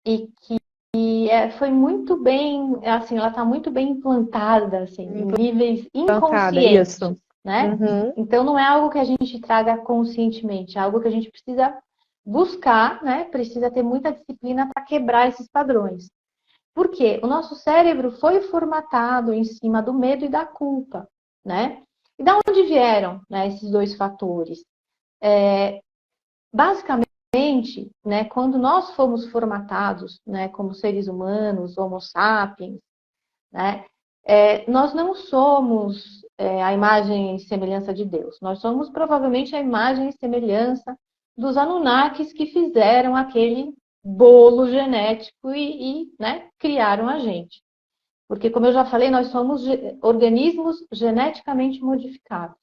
e que foi muito bem, assim, ela está muito bem implantada, assim, em níveis inconscientes, isso. né? Uhum. Então não é algo que a gente traga conscientemente, é algo que a gente precisa buscar, né? Precisa ter muita disciplina para quebrar esses padrões. Por quê? O nosso cérebro foi formatado em cima do medo e da culpa, né? E da onde vieram, né, esses dois fatores? Basicamente, né, quando nós fomos formatados, né, como seres humanos, Homo sapiens, né, nós não somos a imagem e semelhança de Deus. Nós somos provavelmente a imagem e semelhança dos Anunnakis que fizeram aquele bolo genético né, criaram a gente. Porque, como eu já falei, nós somos organismos geneticamente modificados.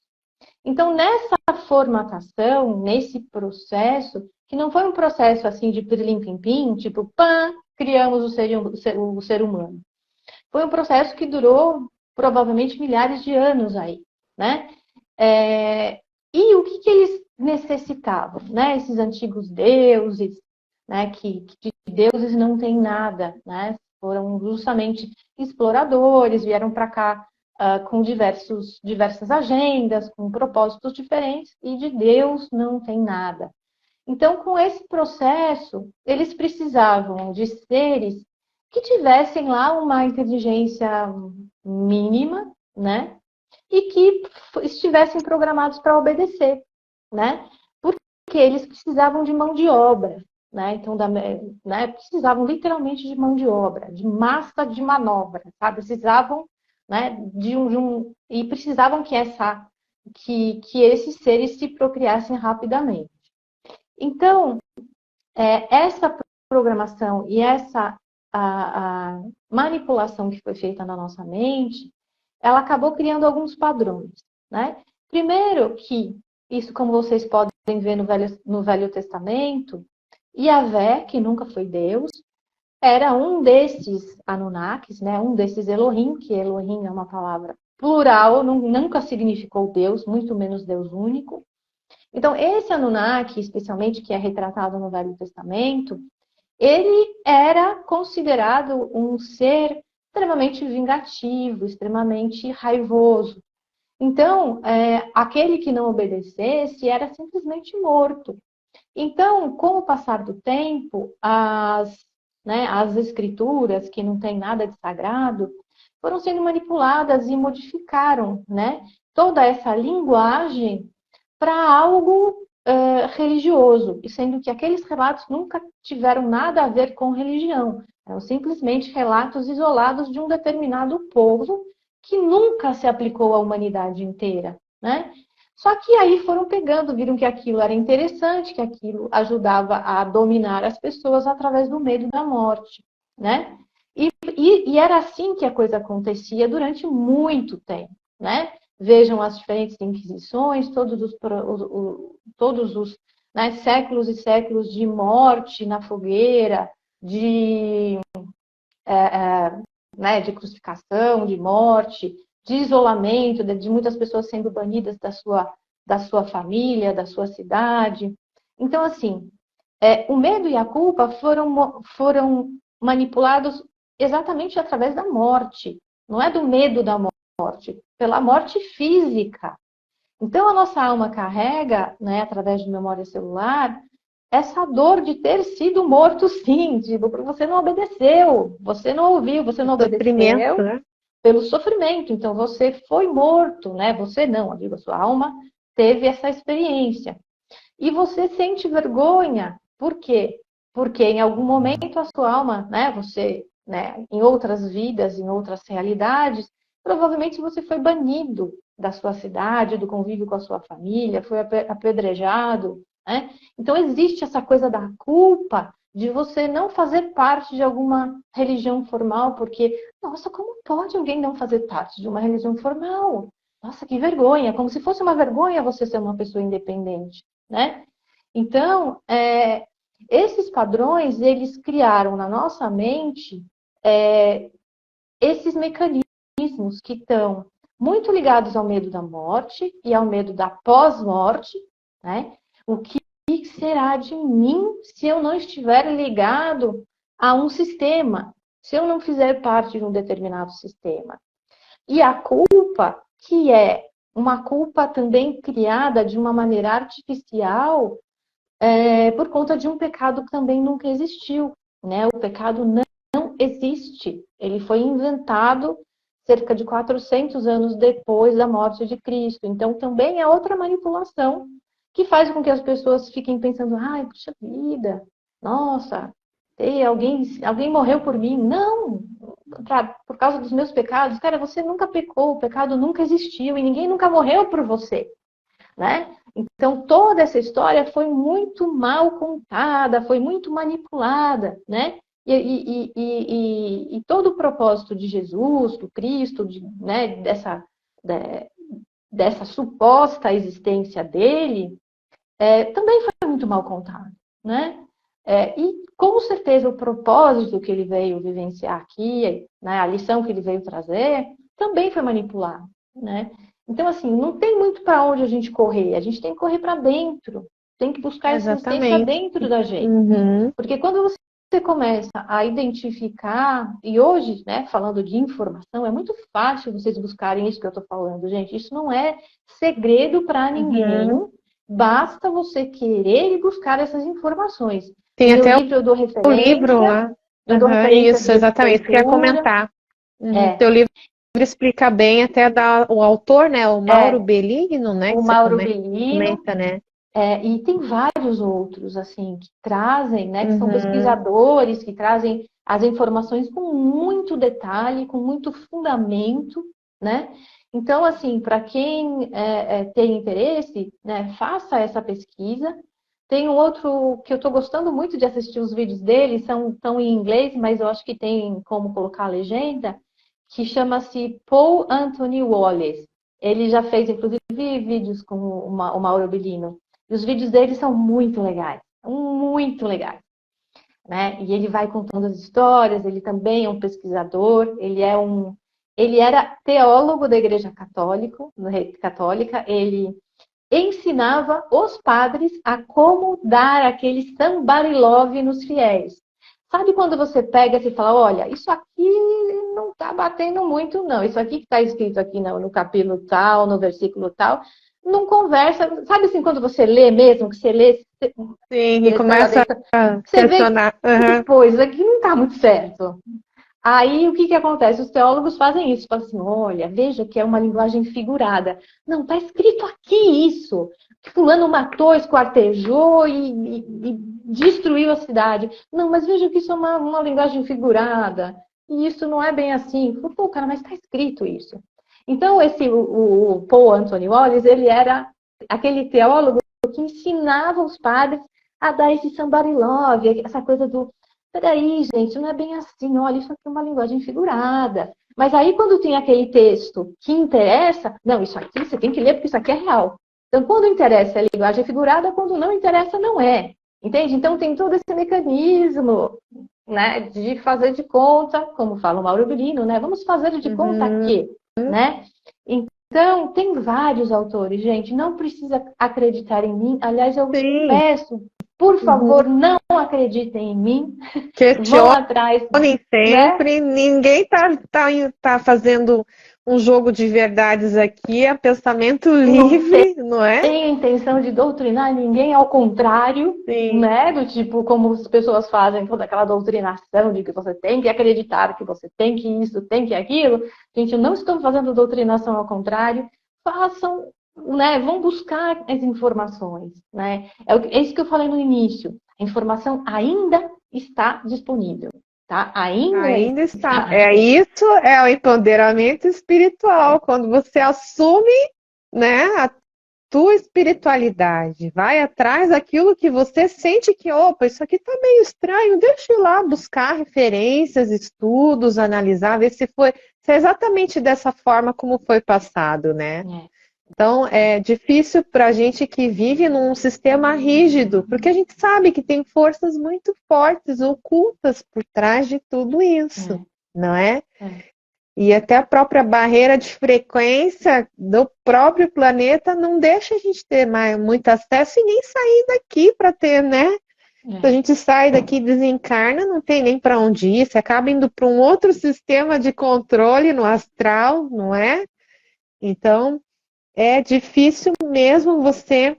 Então, nessa formatação, nesse processo, que não foi um processo assim de pirlim-pim-pim, tipo, pã, criamos o ser humano. Foi um processo que durou provavelmente milhares de anos aí, né? E o que eles necessitavam, né? Esses antigos deuses, né? Que de deuses não tem nada, né? Foram justamente exploradores, vieram para cá com diversas agendas, com propósitos diferentes, e de Deus não tem nada. Então, com esse processo, eles precisavam de seres que tivessem lá uma inteligência mínima, né? E que estivessem programados para obedecer, né? Porque eles precisavam de mão de obra, né? Então, né? Precisavam literalmente de mão de obra, de massa de manobra, sabe? Precisavam, né? E precisavam que esses seres se procriassem rapidamente. Então, essa programação e essa a manipulação que foi feita na nossa mente, ela acabou criando alguns padrões, né? Primeiro que, isso como vocês podem ver no Velho Testamento, Yahvé, que nunca foi Deus, era um desses Anunnakis, né? Um desses Elohim, que Elohim é uma palavra plural, nunca significou Deus, muito menos Deus único. Então, esse Anunnaki, especialmente, que é retratado no Velho Testamento, ele era considerado um ser extremamente vingativo, extremamente raivoso. Então, aquele que não obedecesse era simplesmente morto. Então, com o passar do tempo, as escrituras, que não tem nada de sagrado, foram sendo manipuladas e modificaram, né, toda essa linguagem para algo religioso, e sendo que aqueles relatos nunca tiveram nada a ver com religião, eram simplesmente relatos isolados de um determinado povo que nunca se aplicou à humanidade inteira, né? Só que aí foram pegando, viram que aquilo era interessante, que aquilo ajudava a dominar as pessoas através do medo da morte, né? E era assim que a coisa acontecia durante muito tempo, né? Vejam as diferentes inquisições, todos os né, séculos e séculos de morte na fogueira, de crucificação, de morte, de isolamento, de muitas pessoas sendo banidas da sua família, da sua cidade. Então, assim, o medo e a culpa foram manipulados exatamente através da morte. Não é do medo da morte, pela morte física. Então, a nossa alma carrega, né, através de memória celular, essa dor de ter sido morto, sim. Tipo, você não obedeceu, você não ouviu, você não obedeceu, né? Pelo sofrimento. Então, você foi morto, né? Você não, eu digo, a sua alma teve essa experiência. E você sente vergonha. Por quê? Porque em algum momento a sua alma, né, você, né, em outras vidas, em outras realidades, provavelmente você foi banido da sua cidade, do convívio com a sua família, foi apedrejado, né? Então existe essa coisa da culpa de você não fazer parte de alguma religião formal, porque, nossa, como pode alguém não fazer parte de uma religião formal? Nossa, que vergonha! Como se fosse uma vergonha você ser uma pessoa independente, né? Então, esses padrões, eles criaram na nossa mente esses mecanismos que estão muito ligados ao medo da morte e ao medo da pós-morte, né? O que será de mim se eu não estiver ligado a um sistema, se eu não fizer parte de um determinado sistema? E a culpa, que é uma culpa também criada de uma maneira artificial, por conta de um pecado que também nunca existiu, né? O pecado não existe. Ele foi inventado cerca de 400 anos depois da morte de Cristo. Então, também é outra manipulação que faz com que as pessoas fiquem pensando, ai, puxa vida, nossa, alguém morreu por mim. Não, por causa dos meus pecados. Cara, você nunca pecou, o pecado nunca existiu e ninguém nunca morreu por você, né? Então, toda essa história foi muito mal contada, foi muito manipulada, né? E todo o propósito de Jesus, do Cristo, né, dessa suposta existência dele, também foi muito mal contado, né? E com certeza o propósito que ele veio vivenciar aqui, né, a lição que ele veio trazer, também foi manipulado, né? Então, assim, não tem muito para onde a gente correr, a gente tem que correr para dentro, tem que buscar essa existência Exatamente. dentro da gente. Uhum. Porque quando você começa a identificar, e hoje, né, falando de informação, é muito fácil vocês buscarem isso que eu estou falando, gente. Isso não é segredo para ninguém. Uhum. Basta você querer e buscar essas informações. No Tem meu até livro eu dou o livro referência, lá. eu dou Uhum, referências isso, de exatamente. Isso que eu ia leitura. comentar. Uhum. É, Teu livro explica bem até o autor, né? O Mauro é, Bellino, né? o Que você Mauro Bellino, comenta, né? e tem vários outros, assim, que trazem, né, que são Uhum. pesquisadores, que trazem as informações com muito detalhe, com muito fundamento, né? Então, assim, para quem tem interesse, né, faça essa pesquisa. Tem um outro que eu estou gostando muito de assistir os vídeos dele, estão em inglês, mas eu acho que tem como colocar a legenda, que chama-se Paul Anthony Wallace. Ele já fez, inclusive, vídeos com o Mauro Bellino. E os vídeos dele são muito legais, né? E ele vai contando as histórias, ele também é um pesquisador, ele era teólogo da Igreja Católica, ele ensinava os padres a como dar aquele somebody love nos fiéis. Sabe quando você pega e fala, olha, isso aqui não está batendo muito, não. Isso aqui que está escrito aqui no capítulo tal, no versículo tal, não conversa. Sabe assim, quando você lê mesmo, que você lê Sim, e começa prestadamente, a você vê questionar. que, Uhum. pô, isso aqui não está muito certo. Aí o que acontece? Os teólogos fazem isso, falam assim, olha, veja que é uma linguagem figurada. Não, está escrito aqui isso. Que fulano matou, esquartejou e destruiu a cidade. Não, mas veja que isso é uma linguagem figurada. E isso não é bem assim. Pô, cara, mas está escrito isso. Então, o Paul Anthony Wallace, ele era aquele teólogo que ensinava os padres a dar esse somebody love, essa coisa do peraí, gente, não é bem assim. Olha, isso aqui é uma linguagem figurada. Mas aí, quando tem aquele texto que interessa, não, isso aqui você tem que ler porque isso aqui é real. Então, quando interessa é linguagem figurada, quando não interessa, não é. Entende? Então, tem todo esse mecanismo, né, de fazer de conta, como fala o Mauro Brino, né? Vamos fazer de conta Uhum. que, né? Então, tem vários autores, gente. Não precisa acreditar em mim. Aliás, eu Sim. peço, por Uhum. favor, não acreditem em mim. Vão Questionem atrás, né? sempre. Ninguém tá fazendo um jogo de verdades aqui. É pensamento Não livre, não é? tem intenção de doutrinar ninguém, ao contrário, Sim. né? Do tipo, como as pessoas fazem toda aquela doutrinação de que você tem que acreditar, que você tem que isso, tem que aquilo. Gente, não estou fazendo doutrinação ao contrário. Façam, né? Vão buscar as informações, né? É isso que eu falei no início. A informação ainda está disponível, tá? Ainda Ainda está. está. É isso, é o empoderamento espiritual, quando você assume, né, a tua espiritualidade, vai atrás daquilo que você sente que, opa, isso aqui tá meio estranho, deixa eu ir lá buscar referências, estudos, analisar, ver se é exatamente dessa forma como foi passado, né? É. Então, é difícil para a gente que vive num sistema rígido, porque a gente sabe que tem forças muito fortes, ocultas por trás de tudo isso, não é? É. E até a própria barreira de frequência do próprio planeta não deixa a gente ter mais muito acesso e nem sair daqui para ter, né? Se a É. gente sai daqui e desencarna, não tem nem para onde ir, você acaba indo para um outro sistema de controle no astral, não é? Então, é difícil mesmo você,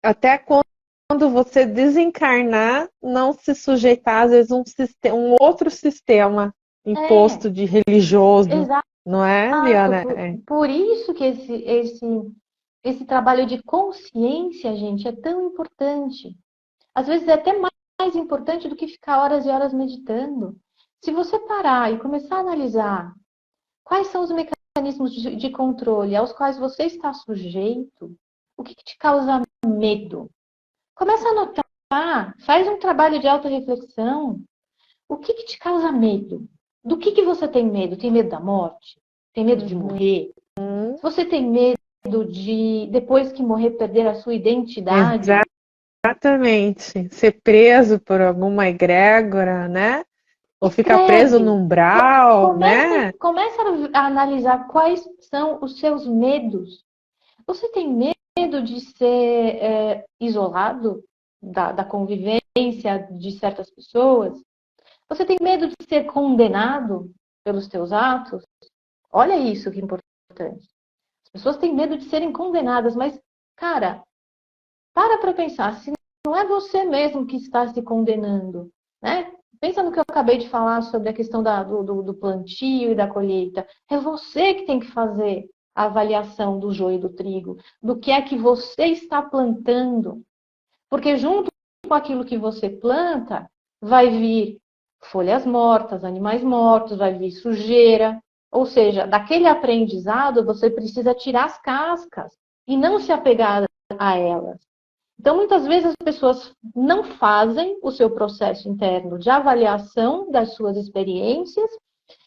até quando você desencarnar, não se sujeitar, às vezes, um outro sistema É. imposto de religioso, Exato. não é, Liana? Por isso que esse trabalho de consciência, gente, é tão importante. Às vezes é até mais importante do que ficar horas e horas meditando. Se você parar e começar a analisar quais são os mecanismos de controle aos quais você está sujeito, o que te causa medo? Começa a anotar, faz um trabalho de autorreflexão. O que te causa medo? Do que você tem medo? Tem medo da morte? Tem medo de Uhum. morrer? Se você tem medo de, depois que morrer, perder a sua identidade? Exatamente. Ser preso por alguma egrégora, né? Ou ficar preso no Escreve. umbral, né? Comece a analisar quais são os seus medos. Você tem medo de ser isolado da convivência de certas pessoas? Você tem medo de ser condenado pelos teus atos? Olha isso que é importante. As pessoas têm medo de serem condenadas, mas, cara, para pensar, se não é você mesmo que está se condenando, né? Pensa no que eu acabei de falar sobre a questão do plantio e da colheita. É você que tem que fazer a avaliação do joio e do trigo, do que é que você está plantando. Porque junto com aquilo que você planta, vai vir folhas mortas, animais mortos, vai vir sujeira. Ou seja, daquele aprendizado, você precisa tirar as cascas e não se apegar a elas. Então, muitas vezes as pessoas não fazem o seu processo interno de avaliação das suas experiências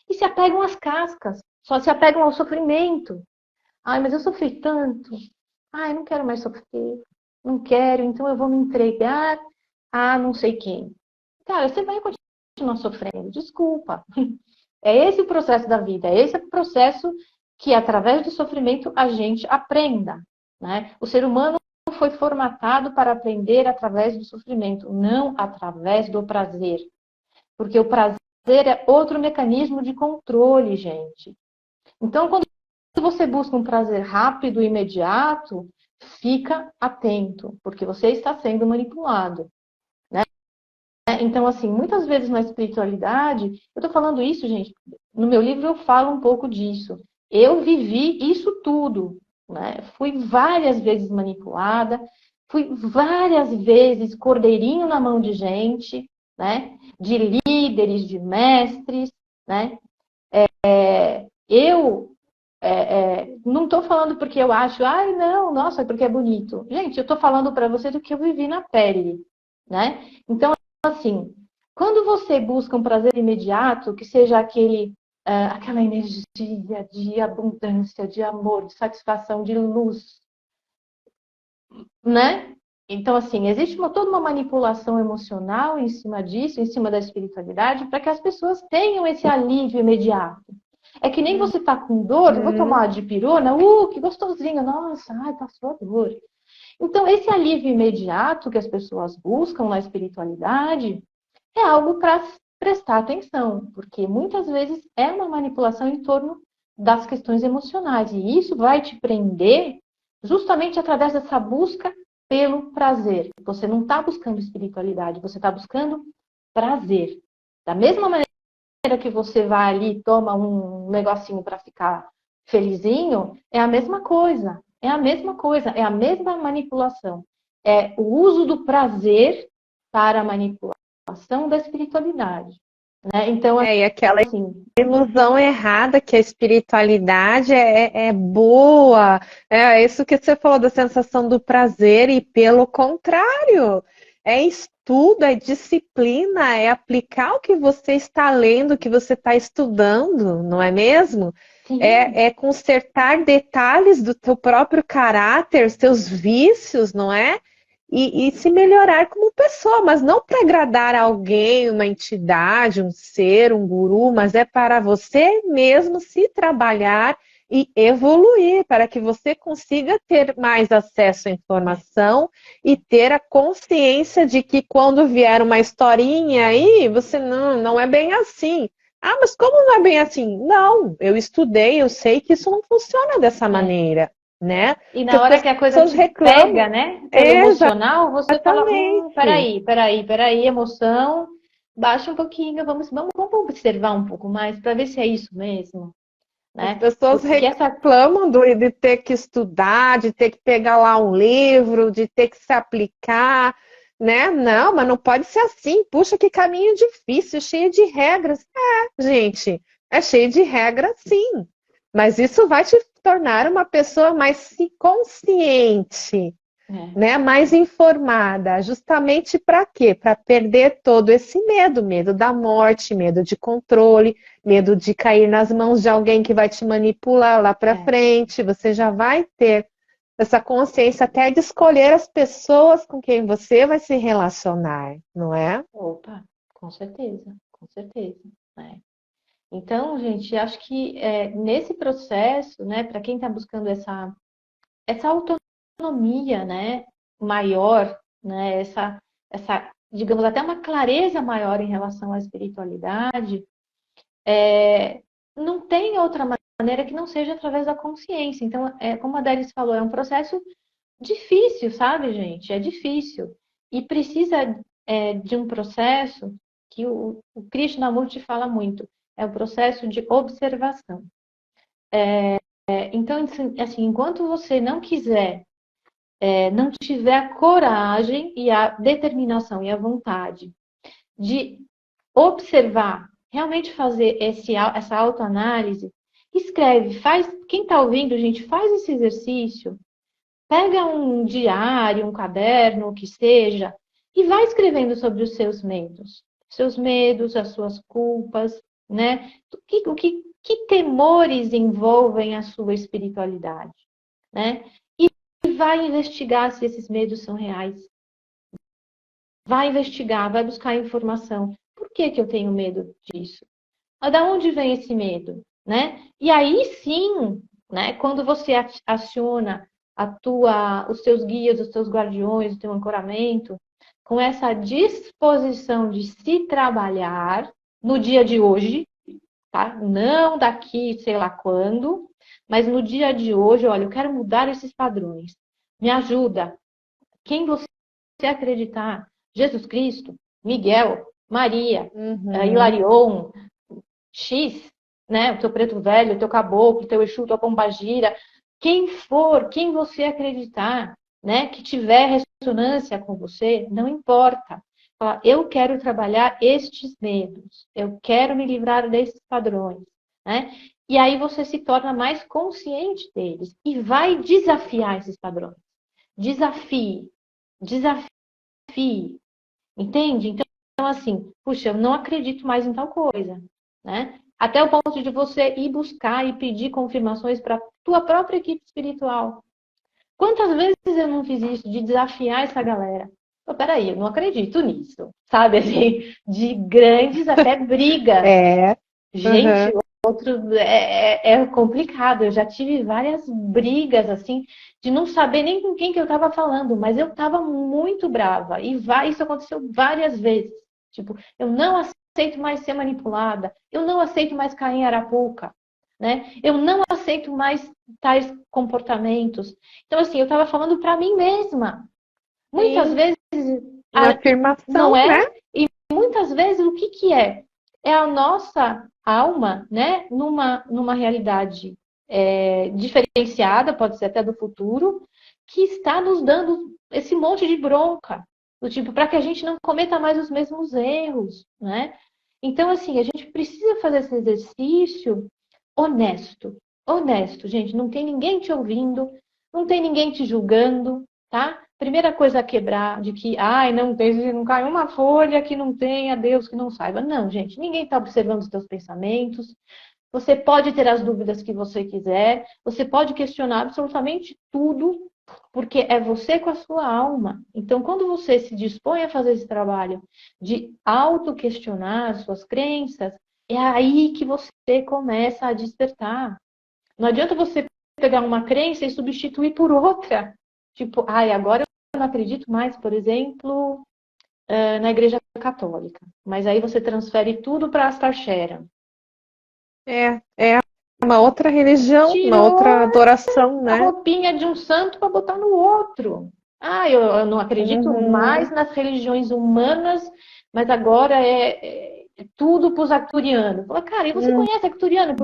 e se apegam às cascas, só se apegam ao sofrimento. Ai, mas eu sofri tanto. Ai, não quero mais sofrer. Não quero, então eu vou me entregar a não sei quem. Cara, você vai continuar sofrendo, desculpa. É esse o processo da vida, é esse o processo que, através do sofrimento, a gente aprenda, né? O ser humano foi formatado para aprender através do sofrimento, não através do prazer. Porque o prazer é outro mecanismo de controle, gente. Então, quando você busca um prazer rápido e imediato, fica atento, porque você está sendo manipulado. Né? Então, assim, muitas vezes na espiritualidade, eu estou falando isso, gente, no meu livro eu falo um pouco disso. Eu vivi isso tudo, né? Fui várias vezes manipulada, fui várias vezes cordeirinho na mão de gente, né? De líderes, de mestres, né? Eu não estou falando porque eu acho, ai, não, nossa, porque é bonito. Gente, eu estou falando para você do que eu vivi na pele, né? Então, assim, quando você busca um prazer imediato, que seja aquela energia de abundância, de amor, de satisfação, de luz, né? Então, assim, existe toda uma manipulação emocional em cima disso, em cima da espiritualidade, para que as pessoas tenham esse alívio imediato. É que nem você tá com dor, eu vou tomar uma dipirona, que gostosinho, nossa, ai, passou a dor. Então, esse alívio imediato que as pessoas buscam na espiritualidade é algo para prestar atenção, porque muitas vezes é uma manipulação em torno das questões emocionais, e isso vai te prender justamente através dessa busca pelo prazer. Você não está buscando espiritualidade, você está buscando prazer. Da mesma maneira que você vai ali e toma um negocinho para ficar felizinho, é a mesma coisa. É a mesma coisa, é a mesma manipulação. É o uso do prazer para a manipulação da espiritualidade. Né? Então, E aquela assim, ilusão errada que a espiritualidade é boa. É isso que você falou da sensação do prazer, e pelo contrário, é estudo, é disciplina, é aplicar o que você está lendo, o que você está estudando, não é mesmo? sim, É consertar detalhes do teu próprio caráter, seus vícios, não é? E se melhorar como pessoa, mas não para agradar alguém, uma entidade, um ser, um guru, mas é para você mesmo se trabalhar e evoluir, para que você consiga ter mais acesso à informação e ter a consciência de que quando vier uma historinha aí, você não é bem assim. Ah, mas como não é bem assim? Não, eu estudei, eu sei que isso não funciona dessa é. maneira, né? E Porque na as hora que a coisa pessoas te reclamam. pega, né, pelo emocional, você fala, Exatamente. peraí, emoção, baixa um pouquinho, vamos observar um pouco mais para ver se é isso mesmo, As né? pessoas Porque essa reclamam de ter que estudar, de ter que pegar lá um livro, de ter que se aplicar, né? Não, mas não pode ser assim. Puxa, que caminho difícil, cheio de regras. É, gente, é cheio de regras, sim. Mas isso vai te tornar uma pessoa mais consciente, né, mais informada, justamente para quê? Para perder todo esse medo, medo da morte, medo de controle, medo de cair nas mãos de alguém que vai te manipular lá para frente. Você já vai ter essa consciência até de escolher as pessoas com quem você vai se relacionar, não é? Opa, com certeza, com certeza. Né? Então, gente, acho que nesse processo, né, para quem está buscando essa autonomia, né, maior, né, digamos, até uma clareza maior em relação à espiritualidade, não tem outra maneira que não seja através da consciência. Então, como a Daris falou, é um processo difícil, sabe, gente? É difícil. E precisa de um processo que o Krishnamurti fala muito, é o processo de observação. Então, assim, enquanto você não quiser, não tiver a coragem e a determinação e a vontade de observar, realmente fazer essa autoanálise, escreve, quem está ouvindo, gente, faz esse exercício, pega um diário, um caderno, o que seja, e vai escrevendo sobre os seus medos, as suas culpas, né? Que temores envolvem a sua espiritualidade, né? E vai investigar se esses medos são reais. Vai investigar, vai buscar informação. Por que eu tenho medo disso? Da onde vem esse medo, né? E aí sim, né, quando você aciona os seus guias, os seus guardiões, o teu ancoramento, com essa disposição de se trabalhar no dia de hoje, tá? Não daqui sei lá quando, mas no dia de hoje, olha, eu quero mudar esses padrões. Me ajuda. Quem você acreditar? Jesus Cristo, Miguel, Maria, Hilarion, X, né? O teu preto velho, o teu caboclo, o teu Exu, tua pombagira, quem for, quem você acreditar, né? Que tiver ressonância com você, não importa. Fala, eu quero trabalhar estes medos, eu quero me livrar desses padrões, né? E aí você se torna mais consciente deles e vai desafiar esses padrões. Desafie, desafie, entende? Então, assim, puxa, eu não acredito mais em tal coisa, né? Até o ponto de você ir buscar e pedir confirmações para a tua própria equipe espiritual. Quantas vezes eu não fiz isso, de desafiar essa galera? Oh, peraí, eu não acredito nisso, sabe? Assim, de grandes até brigas. Gente, é complicado. Eu já tive várias brigas, assim, de não saber nem com quem que eu estava falando, mas eu estava muito brava. E isso aconteceu várias vezes. Tipo, eu não aceito mais ser manipulada, eu não aceito mais cair em arapuca, né? Eu não aceito mais tais comportamentos. Então, assim, eu estava falando para mim mesma. Muitas vezes... Uma afirmação, não é? né? E muitas vezes, o que é? É a nossa alma, né? Numa realidade diferenciada, pode ser até do futuro, que está nos dando esse monte de bronca. Do tipo, para que a gente não cometa mais os mesmos erros, né? Então, assim, a gente precisa fazer esse exercício honesto. Honesto, gente. Não tem ninguém te ouvindo, não tem ninguém te julgando, tá? Primeira coisa a quebrar, de que, ai, não cai uma folha que não tenha Deus que não saiba. Não, gente, ninguém está observando os teus pensamentos. Você pode ter as dúvidas que você quiser, você pode questionar absolutamente tudo, porque é você com a sua alma. Então, quando você se dispõe a fazer esse trabalho de auto-questionar as suas crenças, é aí que você começa a despertar. Não adianta você pegar uma crença e substituir por outra. Tipo, ai, agora eu não acredito mais, por exemplo, na Igreja Católica. Mas aí você transfere tudo para Astar Sheran. É uma outra religião, uma outra adoração, a né? roupinha de um santo para botar no outro. Ah, eu não acredito mais nas religiões humanas, mas agora é tudo para os arcturianos. Fala, cara, e você conhece arcturiano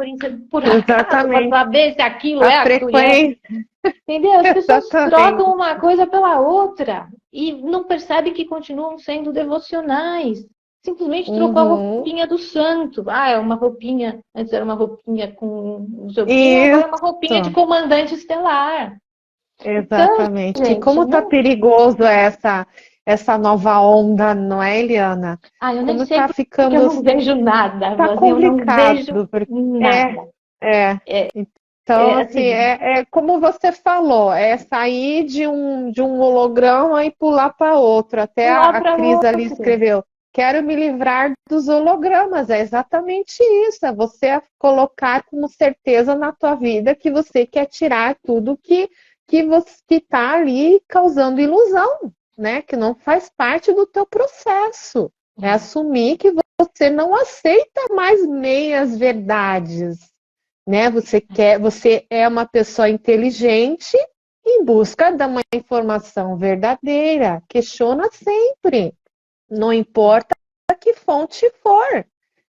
por acaso para saber se aquilo é arcturiano? Entendeu? As pessoas trocam uma coisa pela outra e não percebem que continuam sendo devocionais. Simplesmente trocou a roupinha do santo. Ah, é uma roupinha. Antes era uma roupinha com não sei o quê, agora é uma roupinha de comandante estelar. Então, Exatamente. E gente, como tá não... perigoso essa nova onda, não é, Eliana? eu nem Como sei tá porque eu ficando, não vejo nada, tá Rosinha, eu não vejo complicado, porque nada. é. É, Então, assim, assim, é como você falou, é sair de um holograma e pular para outro. Até pular a para Cris ali outro. escreveu: quero me livrar dos hologramas. É exatamente isso. É você colocar como certeza na tua vida que você quer tirar tudo que você que está ali causando ilusão, né? Que não faz parte do teu processo. É assumir que você não aceita mais meias verdades, né? Você é uma pessoa inteligente em busca de uma informação verdadeira. Questiona sempre, não importa que fonte for,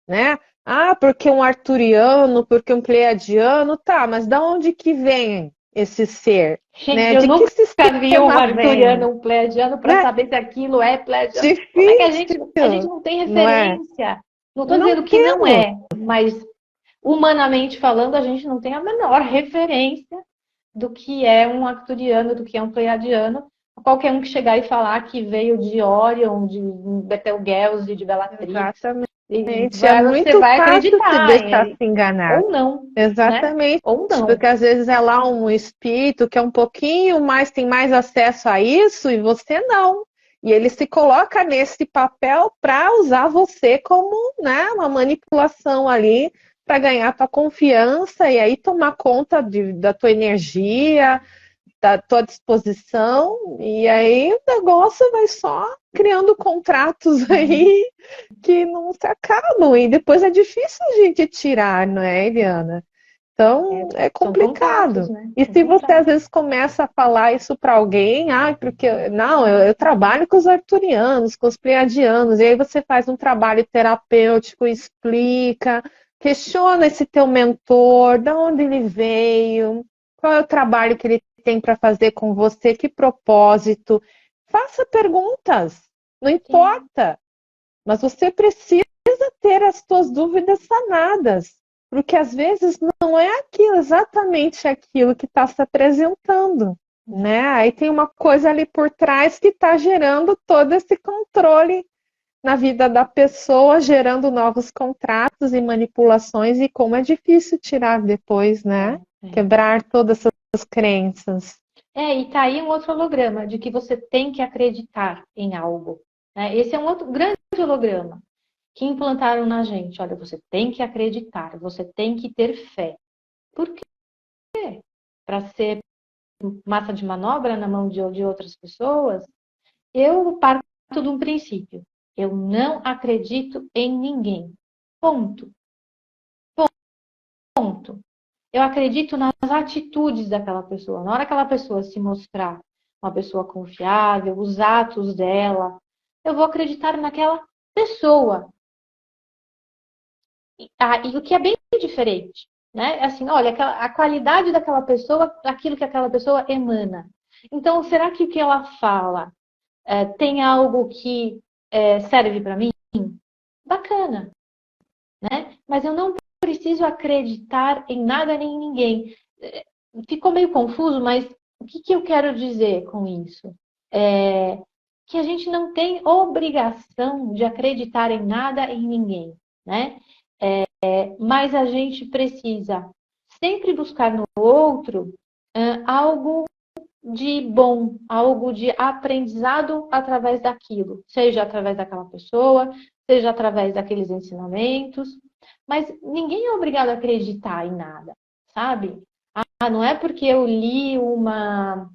né? Ah, porque um arturiano, porque um pleiadiano, tá, mas da onde que vem esse ser, Gente, né? eu De que nunca vi um sistema vem, arturiano, um pleiadiano para né? saber se aquilo é pleiadiano. Como é que a gente Difícil, não tem não é? referência? Não estou Não dizendo que não temos. é, mas humanamente falando, a gente não tem a menor referência do que é um arcturiano, do que é um pleiadiano. Qualquer um que chegar e falar que veio de Orion, de Betelgeuse, de Bellatrix, Exatamente. É você muito vai fácil se acreditar, deixar se enganar. ou não, né? Exatamente, Ou não. porque às vezes é lá um espírito que é um pouquinho mais, tem mais acesso a isso e você não. E ele se coloca nesse papel para usar você como, né, uma manipulação ali para ganhar tua confiança e aí tomar conta da tua energia, da tua disposição, e aí o negócio vai só criando contratos aí que não se acabam, e depois é difícil a gente tirar, não é, Eliana? Então é São contratos, complicado. né? E São se você às contratos. vezes começa a falar isso para alguém, porque não, eu trabalho com os arturianos, com os pleiadianos, e aí você faz um trabalho terapêutico, explica, questiona esse teu mentor, de onde ele veio, qual é o trabalho que ele tem para fazer com você, que propósito. Faça perguntas, não Sim. importa, mas você precisa ter as suas dúvidas sanadas, porque às vezes não é exatamente aquilo que está se apresentando, né? Aí tem uma coisa ali por trás que está gerando todo esse controle na vida da pessoa, gerando novos contratos e manipulações, e como é difícil tirar depois, né? É. Quebrar todas essas crenças. E tá aí um outro holograma de que você tem que acreditar em algo, né? Esse é um outro grande holograma que implantaram na gente. Olha, você tem que acreditar, você tem que ter fé. Por quê? Para ser massa de manobra na mão de outras pessoas? Eu parto de um princípio. Eu não acredito em ninguém. Ponto. Ponto. Eu acredito nas atitudes daquela pessoa. Na hora que aquela pessoa se mostrar uma pessoa confiável, os atos dela, eu vou acreditar naquela pessoa. E o que é bem diferente, né? Assim, olha, a qualidade daquela pessoa, aquilo que aquela pessoa emana. Então, será que o que ela fala tem algo que serve para mim? Bacana, né? Mas eu não preciso acreditar em nada nem em ninguém. Ficou meio confuso, mas o que eu quero dizer com isso? É que a gente não tem obrigação de acreditar em nada e em ninguém, né? Mas a gente precisa sempre buscar no outro algo de bom, algo de aprendizado através daquilo, seja através daquela pessoa, seja através daqueles ensinamentos, mas ninguém é obrigado a acreditar em nada, sabe? Não é porque eu li uma,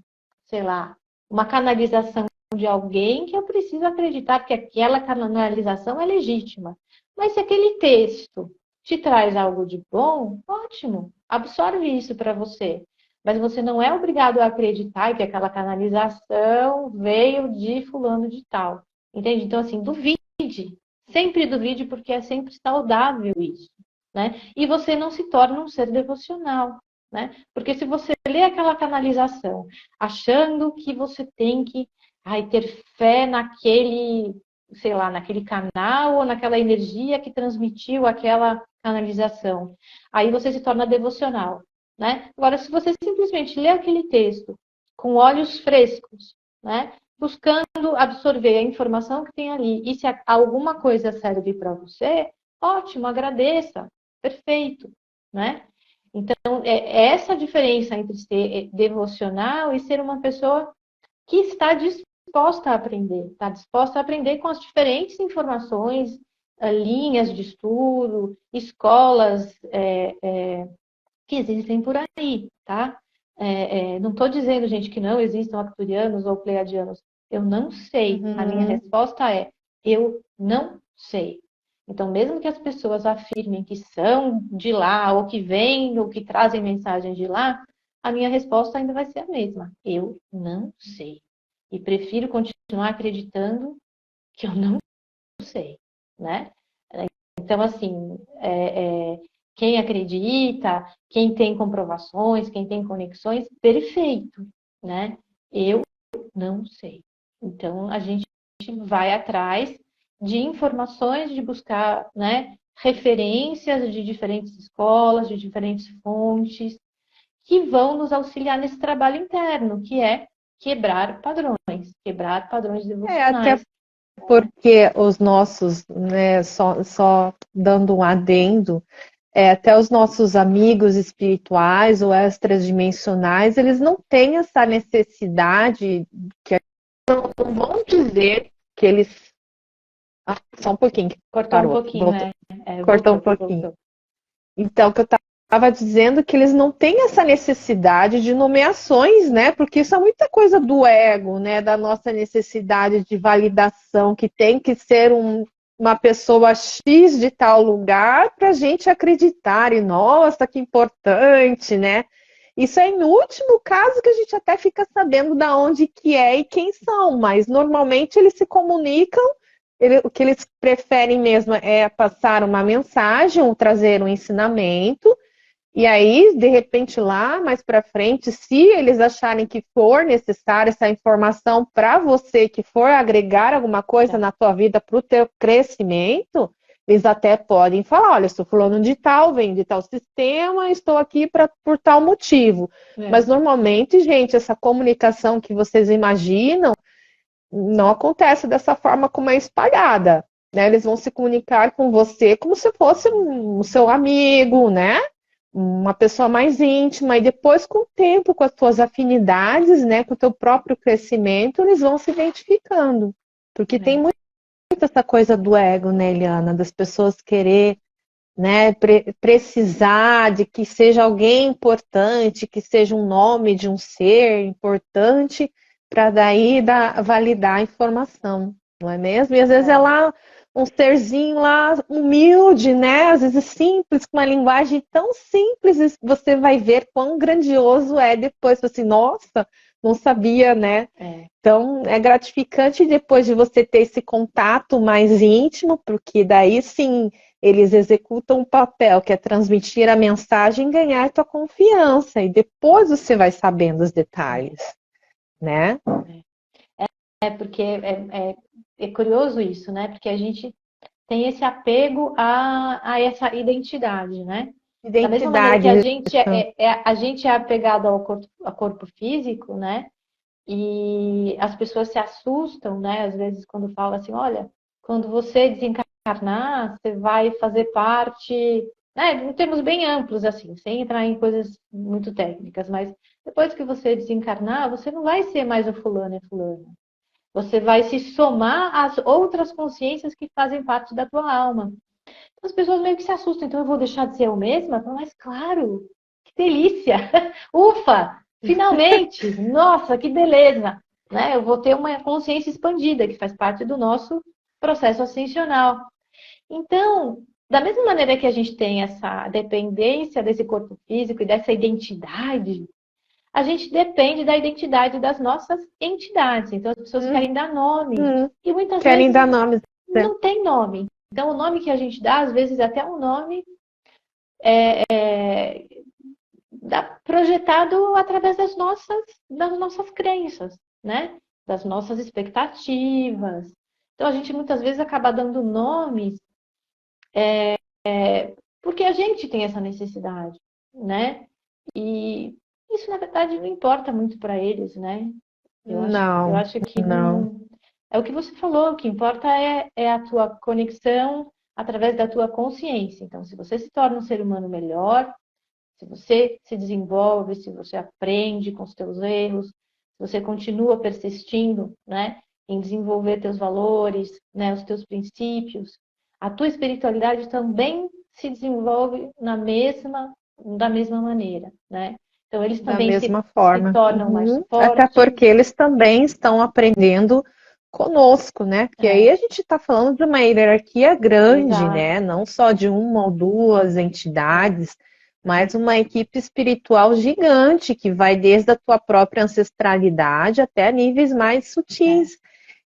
sei lá, uma canalização de alguém que eu preciso acreditar que aquela canalização é legítima. Mas se aquele texto te traz algo de bom, ótimo, absorve isso para você. Mas você não é obrigado a acreditar que aquela canalização veio de fulano de tal. Entende? Então, assim, duvide. Sempre duvide, porque é sempre saudável isso. Né? E você não se torna um ser devocional. Né? Porque se você lê aquela canalização achando que você tem que ter fé naquele, sei lá, naquele canal ou naquela energia que transmitiu aquela canalização, aí você se torna devocional. Né? Agora, se você simplesmente lê aquele texto com olhos frescos, né? Buscando absorver a informação que tem ali. E se alguma coisa serve para você, ótimo, agradeça, perfeito, né? Então, é essa a diferença entre ser devocional e ser uma pessoa que está disposta a aprender, está disposta a aprender com as diferentes informações, linhas de estudo, escolas que existem por aí, tá? Não estou dizendo, gente, que não existam arcturianos ou pleiadianos. Eu não sei. A minha Uhum. resposta é: eu não sei. Então, mesmo que as pessoas afirmem que são de lá, ou que vêm, ou que trazem mensagens de lá, a minha resposta ainda vai ser a mesma. Eu não sei. E prefiro continuar acreditando que eu não sei, né? Então, assim, quem acredita, quem tem comprovações, quem tem conexões, perfeito, né? Eu não sei. Então, a gente vai atrás de informações, de buscar, né, referências de diferentes escolas, de diferentes fontes, que vão nos auxiliar nesse trabalho interno, que é quebrar padrões Até devocionais. porque os nossos, né, só dando um adendo, até os nossos amigos espirituais ou extradimensionais, eles não têm essa necessidade que não vão dizer que eles. Ah, só um pouquinho que Cortou um parou, pouquinho, voltou, cortou um voltou, pouquinho. voltou. Então, que eu estava dizendo que eles não têm essa necessidade de nomeações, né? Porque isso é muita coisa do ego, né? Da nossa necessidade de validação, que tem que ser uma pessoa X de tal lugar para a gente acreditar. E nossa, que importante, né? Isso é em último caso que a gente até fica sabendo da onde que é e quem são, mas normalmente eles se comunicam o que eles preferem mesmo é passar uma mensagem ou trazer um ensinamento. E aí, de repente, lá mais para frente, se eles acharem que for necessária essa informação para você, que for agregar alguma coisa Tá. na tua vida para o teu crescimento, eles até podem falar: olha, sou fulano de tal, venho de tal sistema, estou aqui por tal motivo. Mas normalmente, gente, essa comunicação que vocês imaginam não acontece dessa forma como é espalhada, né? Eles vão se comunicar com você como se fosse um seu amigo, né? Uma pessoa mais íntima, e depois, com o tempo, com as suas afinidades, né? Com o teu próprio crescimento, eles vão se identificando. Porque tem muito essa coisa do ego, né, Eliana? Das pessoas querer, né, precisar de que seja alguém importante, que seja um nome de um ser importante, para daí validar a informação, não é mesmo? E às vezes é lá um serzinho lá humilde, né? Às vezes simples, com uma linguagem tão simples, e você vai ver quão grandioso é depois, assim, nossa, não sabia, né? Então é gratificante depois de você ter esse contato mais íntimo, porque daí sim eles executam um papel que é transmitir a mensagem e ganhar tua confiança. E depois você vai sabendo os detalhes, né? Porque é curioso isso, né? Porque a gente tem esse apego a essa identidade, né? Da mesma maneira que Identidade. a gente é apegado ao corpo físico, né? E as pessoas se assustam, né? Às vezes quando fala assim, olha, quando você desencarnar, você vai fazer parte, né? Em termos bem amplos, assim, sem entrar em coisas muito técnicas, mas depois que você desencarnar, você não vai ser mais o fulano e fulano. Você vai se somar às outras consciências que fazem parte da tua alma. Então, as pessoas meio que se assustam. Então, eu vou deixar de ser eu mesma? Mas, claro, que delícia! Ufa! Finalmente! Nossa, que beleza! Né? Eu vou ter uma consciência expandida, que faz parte do nosso processo ascensional. Então, da mesma maneira que a gente tem essa dependência desse corpo físico e dessa identidade, a gente depende da identidade das nossas entidades. Então, as pessoas querem dar nome. E muitas Querem vezes dar nomes. Né? não tem nome. Então, o nome que a gente dá, às vezes, até um nome projetado através das nossas crenças, né? Das nossas expectativas. Então, a gente muitas vezes acaba dando nomes porque a gente tem essa necessidade, né? E isso na verdade não importa muito para eles, né? Eu Não, acho que não. não. É o que você falou, o que importa é a tua conexão através da tua consciência. Então, se você se torna um ser humano melhor, se você se desenvolve, se você aprende com os teus erros, se você continua persistindo, né, em desenvolver teus valores, né, os teus princípios, a tua espiritualidade também se desenvolve da mesma maneira, né? Então eles Da também mesma se forma. tornam mais Uhum. Até fortes. porque eles também estão aprendendo conosco, né? Porque aí É, a gente está falando de uma hierarquia grande, exato. né? Não só de uma ou duas É, entidades, mas uma equipe espiritual gigante que vai desde a tua própria ancestralidade até níveis mais é, sutis.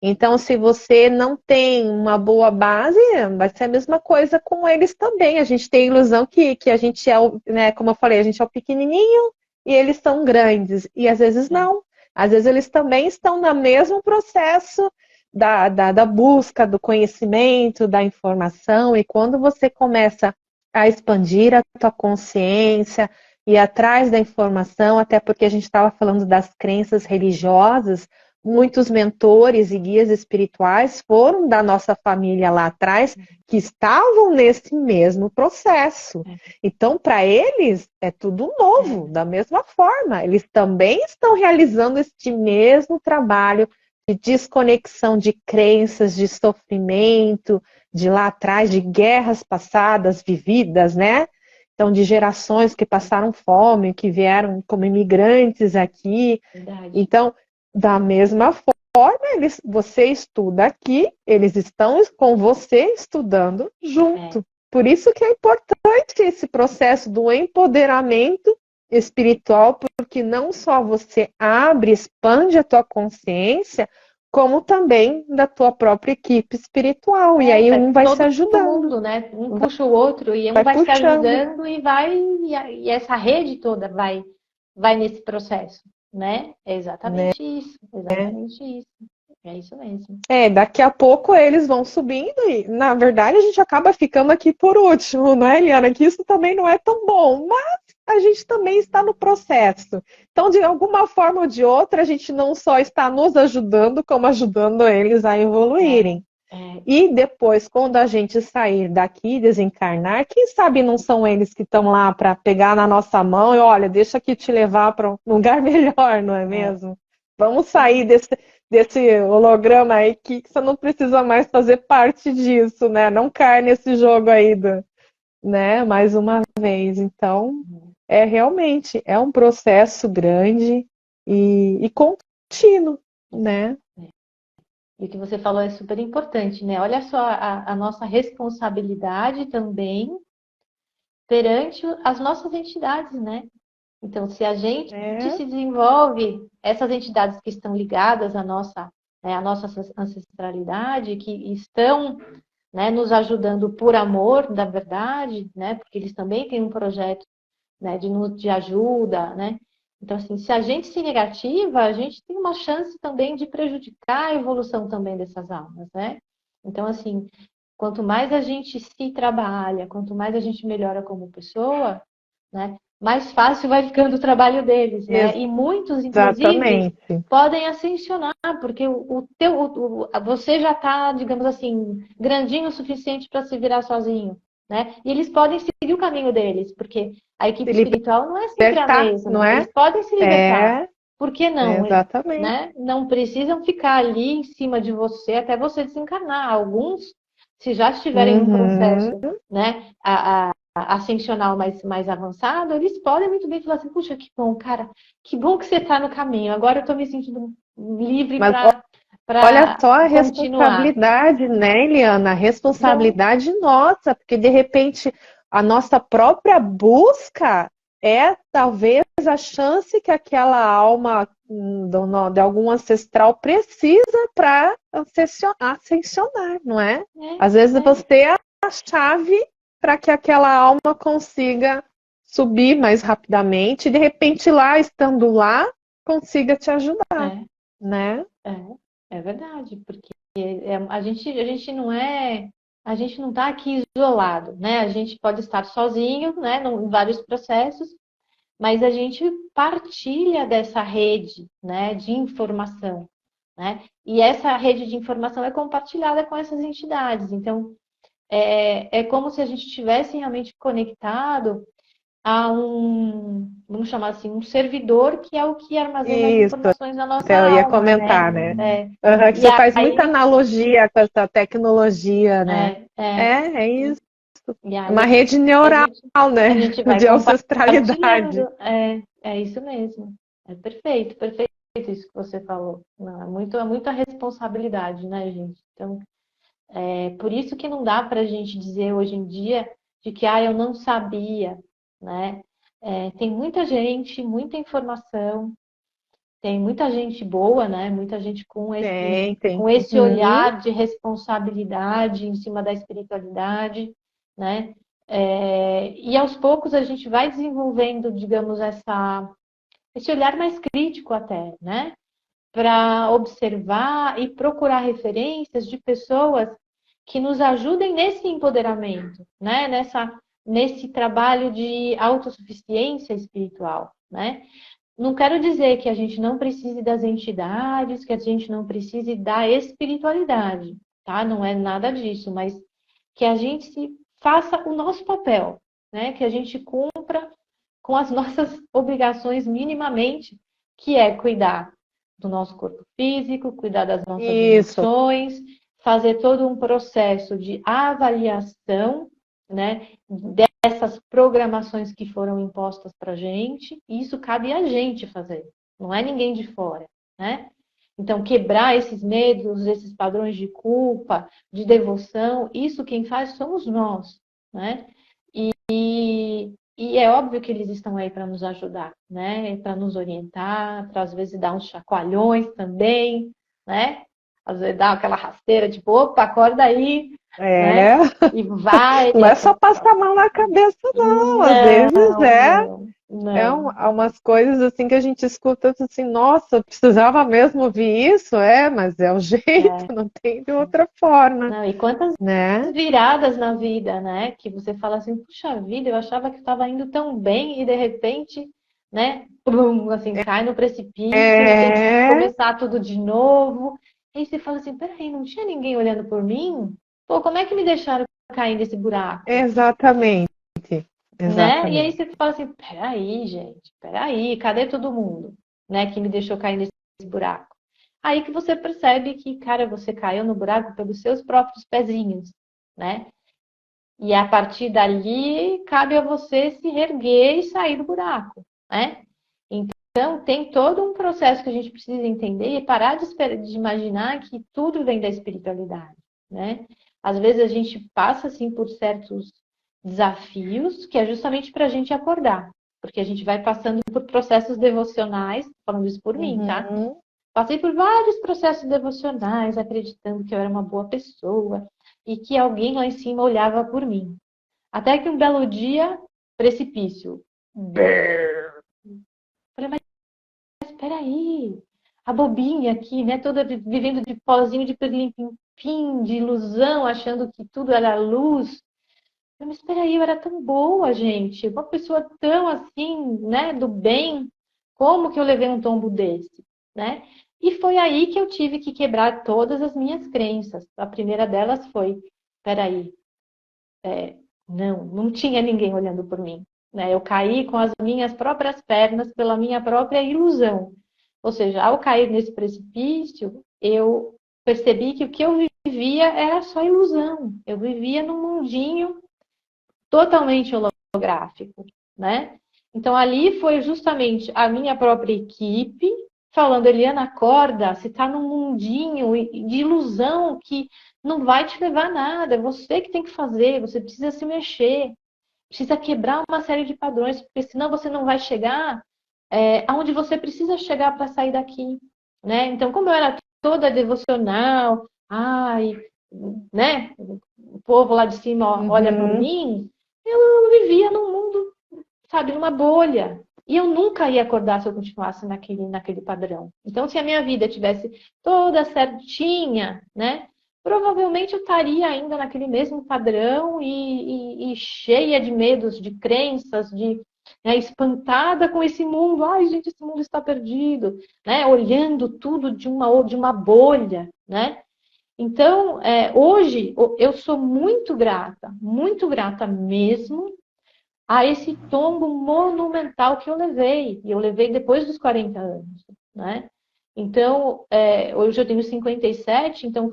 Então, se você não tem uma boa base, vai ser a mesma coisa com eles também. A gente tem a ilusão que a gente é, né, como eu falei, a gente é o pequenininho e eles são grandes. E às vezes é. não. Às vezes eles também estão no mesmo processo da busca do conhecimento, da informação. E quando você começa a expandir a tua consciência e atrás da informação, até porque a gente estava falando das crenças religiosas, muitos mentores e guias espirituais foram da nossa família lá atrás que estavam nesse mesmo processo. Então, para eles, é tudo novo, É. da mesma forma. Eles também estão realizando este mesmo trabalho de desconexão de crenças, de sofrimento, de lá atrás, de guerras passadas, vividas, né? Então, de gerações que passaram fome, que vieram como imigrantes aqui. Verdade. Então, da mesma forma, você estuda aqui, eles estão com você estudando É. junto. Por isso que é importante esse processo do empoderamento espiritual, porque não só você abre, expande a tua consciência, como também da tua própria equipe espiritual. E aí Vai um vai se todo ajudando, mundo, né? Um puxa o outro e um vai vai se puxando. ajudando e essa rede toda vai nesse processo, né? É Né? exatamente isso, exatamente isso. É isso mesmo. É, daqui a pouco eles vão subindo e, na verdade, a gente acaba ficando aqui por último, não é, Eliana? Que isso também não é tão bom, mas a gente também está no processo. Então, de alguma forma ou de outra, a gente não só está nos ajudando, como ajudando eles a É, evoluírem. é, E depois, quando a gente sair daqui, desencarnar, quem sabe não são eles que estão lá para pegar na nossa mão e, olha, deixa aqui te levar para um lugar melhor, não é é. mesmo? Vamos sair desse holograma aí que você não precisa mais fazer parte disso, né? Não cai nesse jogo aí, né? Mais uma vez. Então, realmente, é um processo grande e contínuo, né? E o que você falou é super importante, né? Olha só a nossa responsabilidade também perante as nossas entidades, né? Então, se a gente É, se desenvolve, essas entidades que estão ligadas à nossa ancestralidade, que estão, né, nos ajudando por amor, da verdade, né? Porque eles também têm um projeto, né, de ajuda, né? Então, assim, se a gente se negativa, a gente tem uma chance também de prejudicar a evolução também dessas almas, né? Então, assim, quanto mais a gente se trabalha, quanto mais a gente melhora como pessoa, né, mais fácil vai ficando o trabalho deles, né? E muitos, inclusive, exatamente. podem ascensionar, porque você já está, digamos assim, grandinho o suficiente para se virar sozinho, né? E eles podem seguir o caminho deles, porque a equipe Se espiritual não é sempre a libertar, não mesma. Eles é? podem se libertar. É, Por que não? exatamente. Né? Não precisam ficar ali em cima de você até você desencarnar. Alguns, se já estiverem num Uhum. processo, né, ascensional mais avançado, eles podem muito bem falar assim, puxa, que bom, cara, que bom que você está no caminho. Agora eu estou me sentindo livre Mas olha para só a continuar. responsabilidade, né, Eliana? A Então, responsabilidade nossa, porque de repente a nossa própria busca é talvez a chance que aquela alma de algum ancestral precisa para ascensionar, não é? é, Às vezes é, você é a chave para que aquela alma consiga subir mais rapidamente e de repente lá, estando lá, consiga te ajudar, é, né? é verdade, porque a gente não está aqui isolado, né? A gente pode estar sozinho, né, em vários processos, mas a gente partilha dessa rede, né, de informação, né? E essa rede de informação é compartilhada com essas entidades. Então, é como se a gente estivesse realmente conectado a vamos chamar assim, um servidor que é o que armazena as Isso, informações da nossa até eu ia alma, né? comentar, né? É, Aham, que e você faz muita aí, analogia com essa tecnologia, né? é, é, É isso. e É uma aí rede a neural, gente, a né? gente vai De ancestralidade. compartilhando. É isso mesmo. É perfeito, perfeito isso que você falou. Não, é muita responsabilidade, né, gente? Então, é por isso que não dá para a gente dizer hoje em dia de que eu não sabia, né? Tem muita gente, muita informação, tem muita gente boa, né? Muita gente Tem. com esse Uhum. olhar de responsabilidade em cima da espiritualidade, né? E aos poucos a gente vai desenvolvendo, digamos, esse olhar mais crítico até, né? Para observar e procurar referências de pessoas que nos ajudem nesse empoderamento, né? Nesse trabalho de autossuficiência espiritual, né? Não quero dizer que a gente não precise das entidades, que a gente não precise da espiritualidade, tá? Não é nada disso, mas que a gente faça o nosso papel, né? Que a gente cumpra com as nossas obrigações minimamente, que é cuidar do nosso corpo físico, cuidar das nossas Isso. emoções, fazer todo um processo de avaliação, né, dessas programações que foram impostas para a gente. E isso cabe a gente fazer, não é ninguém de fora, né? Então, quebrar esses medos, esses padrões de culpa, de devoção, isso quem faz somos nós, né? E é óbvio que eles estão aí para nos ajudar, né? Para nos orientar, para às vezes dar uns chacoalhões também, né? Às vezes dar aquela rasteira, tipo, opa, acorda aí, né? É. E vai. Não é só passar a mão na cabeça, não. Às vezes Não, não, não. umas coisas assim que a gente escuta assim, nossa, precisava mesmo ouvir isso? Mas é o jeito, É, não tem de outra forma, não. E quantas né? viradas na vida, né? Que você fala assim, puxa vida, eu achava que estava indo tão bem e de repente, né? Pum, assim, cai no precipício e tem que É, começar tudo de novo. E aí você fala assim, peraí, não tinha ninguém olhando por mim? Pô, como é que me deixaram cair nesse buraco? exatamente, Né? E aí exatamente. você fala assim, peraí, gente, peraí, cadê todo mundo, né, que me deixou cair nesse buraco? Aí que você percebe que, cara, você caiu no buraco pelos seus próprios pezinhos, né? E a partir dali, cabe a você se reerguer e sair do buraco, né? Então, tem todo um processo que a gente precisa entender e parar de imaginar que tudo vem da espiritualidade, né? Às vezes a gente passa, assim, por certos desafios que é justamente para a gente acordar, porque a gente vai passando por processos devocionais, falando isso por mim, tá? Uhum. Passei por vários processos devocionais, acreditando que eu era uma boa pessoa e que alguém lá em cima olhava por mim. Até que um belo dia, precipício. Brrr. Falei, mas espera aí, a bobinha aqui, né, toda vivendo de pozinho de pirlim-pim-pim, de ilusão, achando que tudo era luz. Mas espera aí, eu era tão boa, gente, uma pessoa tão assim, né, do bem, como que eu levei um tombo desse, né? E foi aí que eu tive que quebrar todas as minhas crenças. A primeira delas foi, espera aí, não tinha ninguém olhando por mim, né? Eu caí com as minhas próprias pernas pela minha própria ilusão. Ou seja, ao cair nesse precipício, eu percebi que o que eu vivia era só ilusão. Eu vivia num mundinho totalmente holográfico, né? Então ali foi justamente a minha própria equipe falando, Eliana, acorda, você está num mundinho de ilusão que não vai te levar a nada, é você que tem que fazer, você precisa se mexer, precisa quebrar uma série de padrões, porque senão você não vai chegar aonde você precisa chegar para sair daqui, né? Então, como eu era toda devocional, ai, né? O povo lá de cima olha por Uhum. mim, eu vivia num mundo, sabe, numa bolha. E eu nunca ia acordar se eu continuasse naquele padrão. Então, se a minha vida tivesse toda certinha, né? Provavelmente eu estaria ainda naquele mesmo padrão e cheia de medos, de crenças, né, espantada com esse mundo. Ai, gente, esse mundo está perdido, né? Olhando tudo de uma bolha, né? Então, hoje eu sou muito grata mesmo a esse tombo monumental que eu levei. E eu levei depois dos 40 anos, né? Então, hoje eu tenho 57, então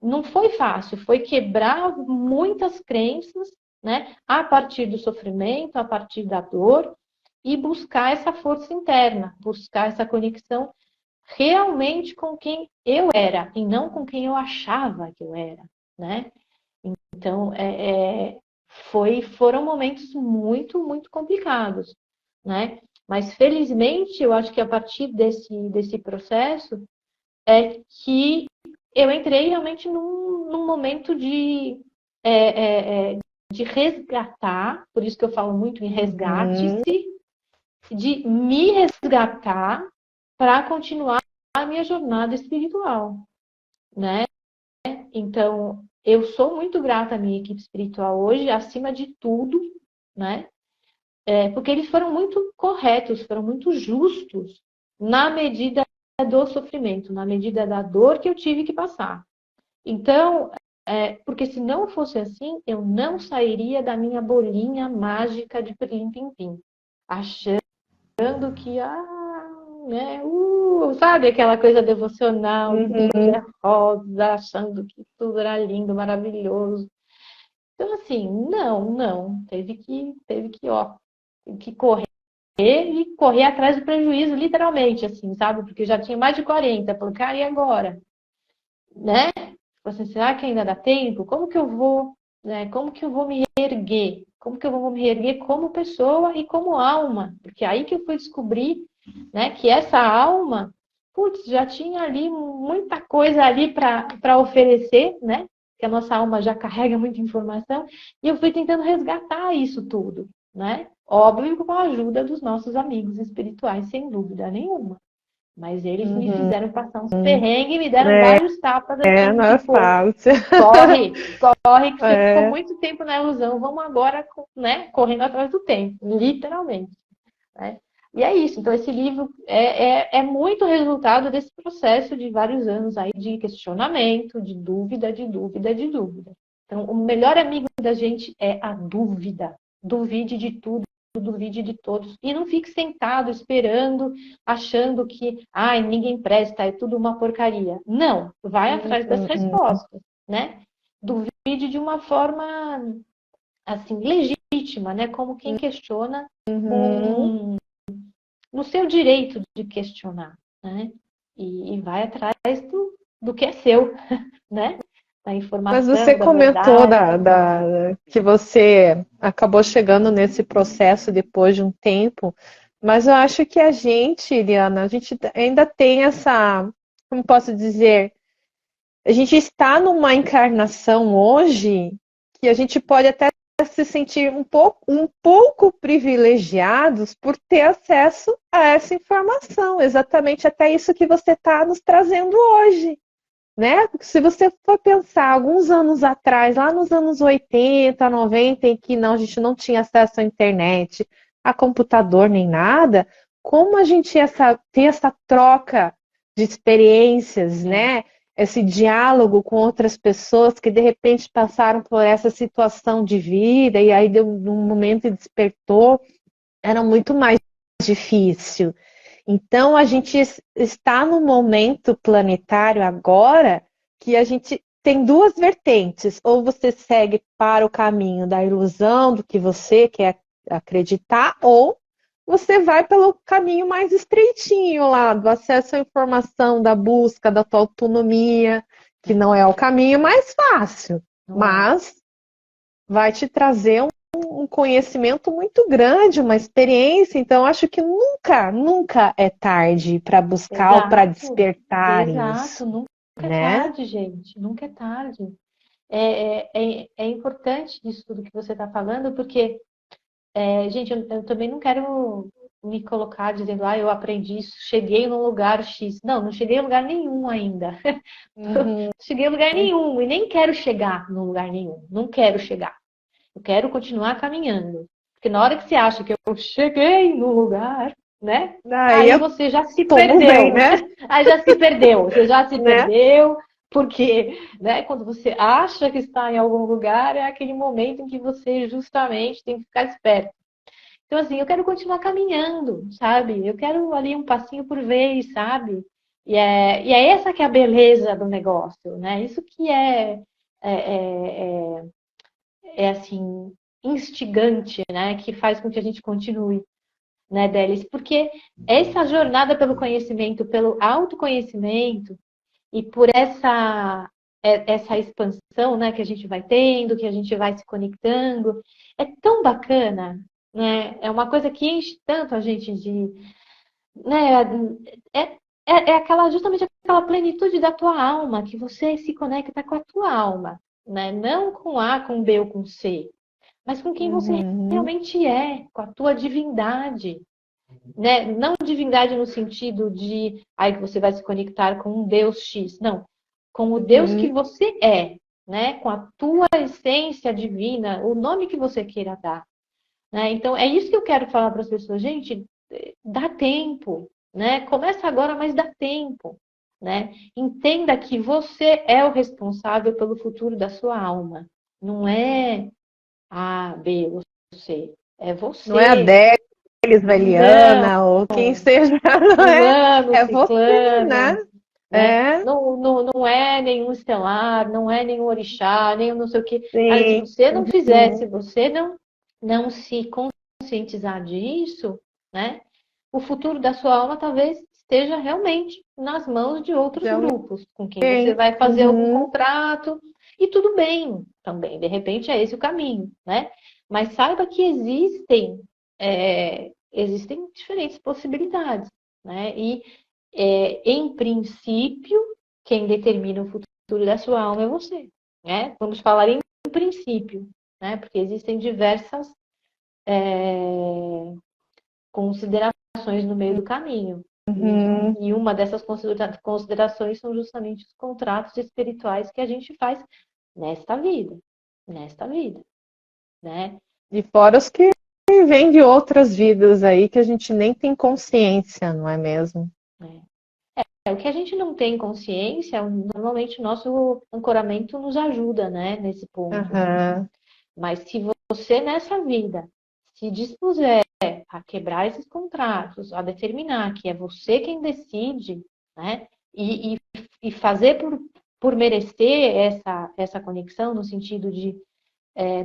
não foi fácil, foi quebrar muitas crenças, né? A partir do sofrimento, a partir da dor, e buscar essa força interna, buscar essa conexão realmente com quem eu era e não com quem eu achava que eu era, né? Então, foram momentos muito, muito complicados, né? Mas felizmente, eu acho que a partir desse processo é que eu entrei realmente num momento de resgatar, por isso que eu falo muito em resgate-se, de me resgatar para continuar a minha jornada espiritual, né? Então, eu sou muito grata à minha equipe espiritual hoje, acima de tudo, né? Porque eles foram muito corretos, foram muito justos na medida do sofrimento, na medida da dor que eu tive que passar. Então, porque se não fosse assim, eu não sairia da minha bolinha mágica de pirlim-pim-pim, achando que, né, sabe aquela coisa devocional, que tudo é rosa, achando que tudo era lindo, maravilhoso. Então, assim, não, teve que correr e correr atrás do prejuízo, literalmente, assim, sabe? Porque já tinha mais de 40, falei, cara, e agora? Né? Assim, será que ainda dá tempo? Como que eu vou, né? Como que eu vou me reerguer? Como que eu vou me reerguer como pessoa e como alma? Porque aí que eu fui descobrir, né, que essa alma, putz, já tinha ali muita coisa ali para oferecer, né? Que a nossa alma já carrega muita informação, e eu fui tentando resgatar isso tudo, né? Óbvio, com a ajuda dos nossos amigos espirituais, sem dúvida nenhuma. Mas eles me fizeram passar uns perrengues e me deram vários tapas, assim, Não é tipo, fácil. corre, corre, que você ficou É. muito tempo na ilusão, vamos agora, né, correndo atrás do tempo, literalmente, né? E é isso, então esse livro é muito resultado desse processo de vários anos aí de questionamento, de dúvida, de dúvida, de dúvida. Então, o melhor amigo da gente é a dúvida. Duvide de tudo, duvide de todos. E não fique sentado esperando, achando que ninguém presta, é tudo uma porcaria. Não, vai atrás das respostas, né? Duvide de uma forma assim, legítima, né? Como quem questiona com no seu direito de questionar, né? E vai atrás do que é seu, né? Da Mas você informação, da comentou verdade. que você acabou chegando nesse processo depois de um tempo, mas eu acho que a gente, Eliana, a gente ainda tem essa, como posso dizer, a gente está numa encarnação hoje que a gente pode até se sentir um pouco privilegiados por ter acesso a essa informação, exatamente até isso que você está nos trazendo hoje. Né? Porque se você for pensar alguns anos atrás, lá nos anos 80, 90, em que a gente não tinha acesso à internet, a computador nem nada, como a gente ia ter essa troca de experiências, né? Esse diálogo com outras pessoas que de repente passaram por essa situação de vida e aí deu um momento e despertou, era muito mais difícil. Então, a gente está no momento planetário agora que a gente tem duas vertentes. Ou você segue para o caminho da ilusão do que você quer acreditar, ou você vai pelo caminho mais estreitinho lá, do acesso à informação, da busca, da tua autonomia, que não é o caminho mais fácil, mas vai te trazer um conhecimento muito grande, uma experiência, então acho que nunca é tarde para buscar ou para despertar Exato, isso, nunca é né? tarde, gente, nunca é tarde. É importante isso tudo que você está falando, porque, gente, eu também não quero me colocar dizendo, eu aprendi isso, cheguei num lugar X. Não cheguei a lugar nenhum ainda. Uhum. Cheguei a lugar nenhum e nem quero chegar num lugar nenhum. Não quero chegar. Eu quero continuar caminhando. Porque na hora que você acha que eu cheguei no lugar, né? Daí Aí eu você já se tô perdeu. bem, né? Aí já se perdeu, você já se Né? perdeu, porque, né, quando você acha que está em algum lugar, é aquele momento em que você justamente tem que ficar esperto. Então, assim, eu quero continuar caminhando, sabe? Eu quero ali um passinho por vez, sabe? E é essa que é a beleza do negócio, né? Isso que é, assim, instigante, né? Que faz com que a gente continue, né, Delis? Porque essa jornada pelo conhecimento, pelo autoconhecimento e por essa expansão, né, que a gente vai tendo, que a gente vai se conectando, é tão bacana, né? É uma coisa que enche tanto a gente de, né? É aquela, justamente aquela plenitude da tua alma, que você se conecta com a tua alma, né? Não com A, com B ou com C, mas com quem você Uhum. realmente é, com a tua divindade, né? Não divindade no sentido de aí que você vai se conectar com um Deus X, não, com o Deus que Uhum. você é, né? Com a tua essência divina, o nome que você queira dar, né? Então é isso que eu quero falar para as pessoas, gente, dá tempo, né? Começa agora, mas dá tempo, né? Entenda que você é o responsável pelo futuro da sua alma, não é A, B ou C, é Não é a você. Délis, a Não, Eliana, ou quem seja, não é? fulano, É você, né? ciclano, né? É, Não é nenhum estelar, não é nenhum orixá, nem não sei o quê. Cara, se sim. você não fizer, Uhum. se você não se conscientizar disso, né? O futuro da sua alma talvez esteja realmente nas mãos de outros De grupos, com quem você alguém. vai fazer algum Uhum. contrato, e tudo bem também, de repente é esse o caminho, né? Mas saiba que existem diferentes possibilidades, né? E, em princípio, quem determina o futuro da sua alma é você, né? Vamos falar em princípio, né? Porque existem diversas considerações no meio do caminho. Uhum. E uma dessas considerações são justamente os contratos espirituais que a gente faz nesta vida, nesta vida, né? E fora os que vêm de outras vidas aí que a gente nem tem consciência, não é mesmo? O que a gente não tem consciência, normalmente o nosso ancoramento nos ajuda, né, nesse ponto, né? Aham. Mas se você nessa vida se dispuser a quebrar esses contratos, a determinar que é você quem decide, né? E fazer por merecer essa conexão, no sentido de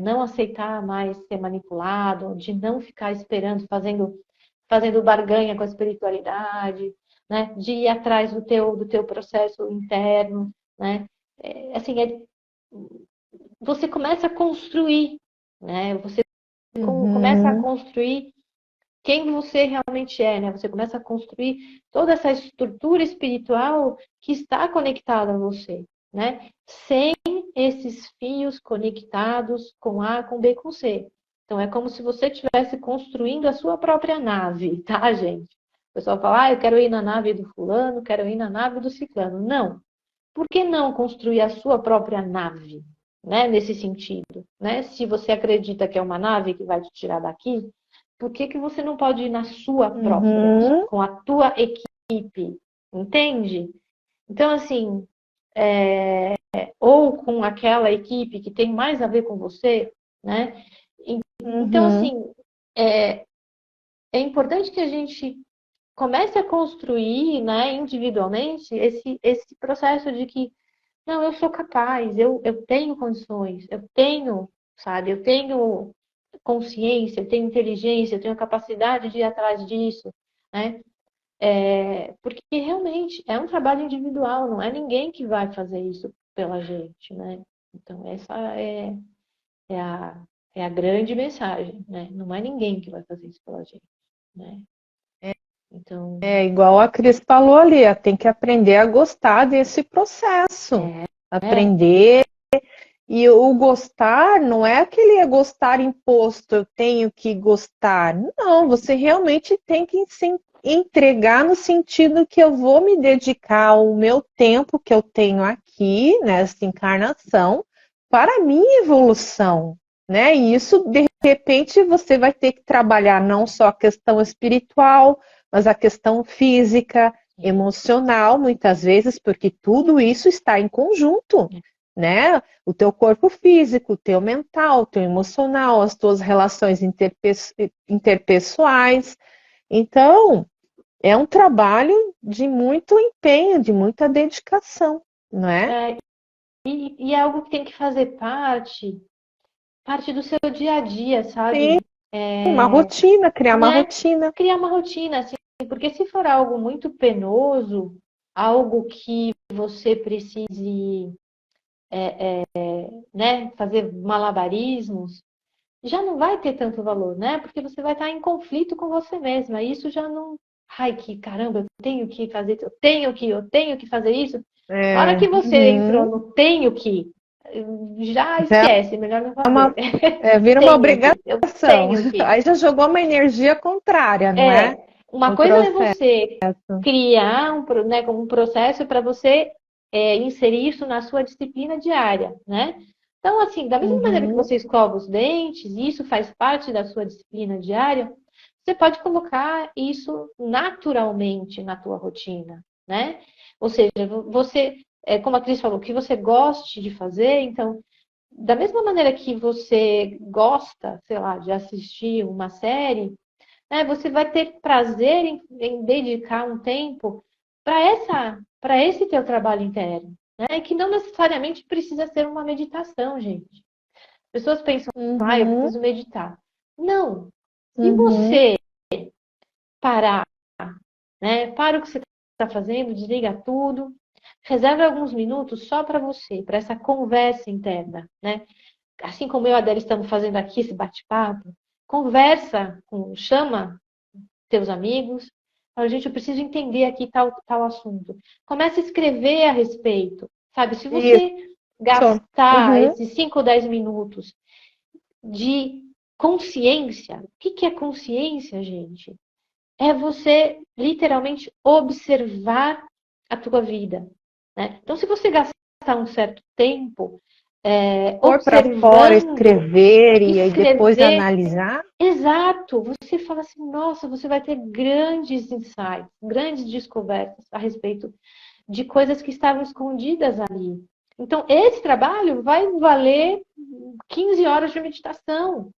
não aceitar mais ser manipulado, de não ficar esperando, fazendo barganha com a espiritualidade, né? De ir atrás do teu processo interno, né? Assim, você começa a construir, né? Você começa a Uhum. construir quem você realmente é, né? Você começa a construir toda essa estrutura espiritual que está conectada a você, né? Sem esses fios conectados com A, com B, com C. Então é como se você estivesse construindo a sua própria nave, tá, gente? O pessoal fala, eu quero ir na nave do fulano, quero ir na nave do ciclano. Não. Por que não construir a sua própria nave, né? Nesse sentido, né? Se você acredita que é uma nave que vai te tirar daqui, por que você não pode ir na sua própria, Uhum. com a tua equipe, entende? Então, assim, ou com aquela equipe que tem mais a ver com você, né? Então, Uhum. assim, é importante que a gente comece a construir, né, individualmente, esse processo de que, não, eu sou capaz, eu tenho condições, eu tenho, sabe, eu tenho consciência, eu tenho inteligência, eu tenho capacidade de ir atrás disso, né? Porque realmente é um trabalho individual, não é ninguém que vai fazer isso pela gente, né? Então, essa é a, é a grande mensagem, né? Não é ninguém que vai fazer isso pela gente, né? Então, É igual a Cris falou ali, tem que aprender a gostar desse processo. é, Aprender. E o gostar não é aquele gostar imposto, eu tenho que gostar. Não, você realmente tem que se entregar no sentido que eu vou me dedicar o meu tempo que eu tenho aqui, nessa encarnação, para a minha evolução, né? E isso, de repente você vai ter que trabalhar não só a questão espiritual, mas a questão física, emocional, muitas vezes, porque tudo isso está em conjunto, né? O teu corpo físico, o teu mental, o teu emocional, as tuas relações interpessoais. Então, é um trabalho de muito empenho, de muita dedicação, não é? E é algo que tem que fazer parte do seu dia a dia, Sim, sabe? uma rotina, criar uma Né? rotina. Criar uma rotina, assim, porque se for algo muito penoso, algo que você precise, né, fazer malabarismos, já não vai ter tanto valor, né? Porque você vai estar em conflito com você mesma. Isso já não. Ai, que caramba, eu tenho que fazer, eu tenho que fazer isso. Na hora que você entrou no tenho que, já Já esquece, melhor não é fazer. vira uma Tenho que, eu obrigação. tenho que. Aí já jogou uma energia contrária, não é? Uma No coisa é processo. você criar né, um processo para você inserir isso na sua disciplina diária, né? Então, assim, da mesma maneira que Uhum, você escova os dentes, e isso faz parte da sua disciplina diária, você pode colocar isso naturalmente na tua rotina, né? Ou seja, você, como a Cris falou, que você goste de fazer, então, da mesma maneira que você gosta, sei lá, de assistir uma série, né, você vai ter prazer em dedicar um tempo para esse teu trabalho interno, né? Que não necessariamente precisa ser uma meditação, gente. Pessoas pensam, ah, eu uhum, preciso meditar. Não. Se uhum. você parar, né? Para o que você está fazendo, desliga tudo, reserve alguns minutos só para você, para essa conversa interna, né? Assim como eu e a Adele estamos fazendo aqui esse bate-papo, conversa, chama teus amigos. Fala, gente, eu preciso entender aqui tal assunto. Comece a escrever a respeito. Sabe, se Isso. você gastar Uhum. esses 5 ou 10 minutos de consciência, o que é consciência, gente? É você literalmente observar a tua vida, né? Então, se você gastar um certo tempo Pôr para fora, observando, escrever e aí depois escrever. analisar. Exato, você fala assim, nossa, você vai ter grandes insights, grandes descobertas a respeito de coisas que estavam escondidas ali. Então, esse trabalho vai valer 15 horas de meditação,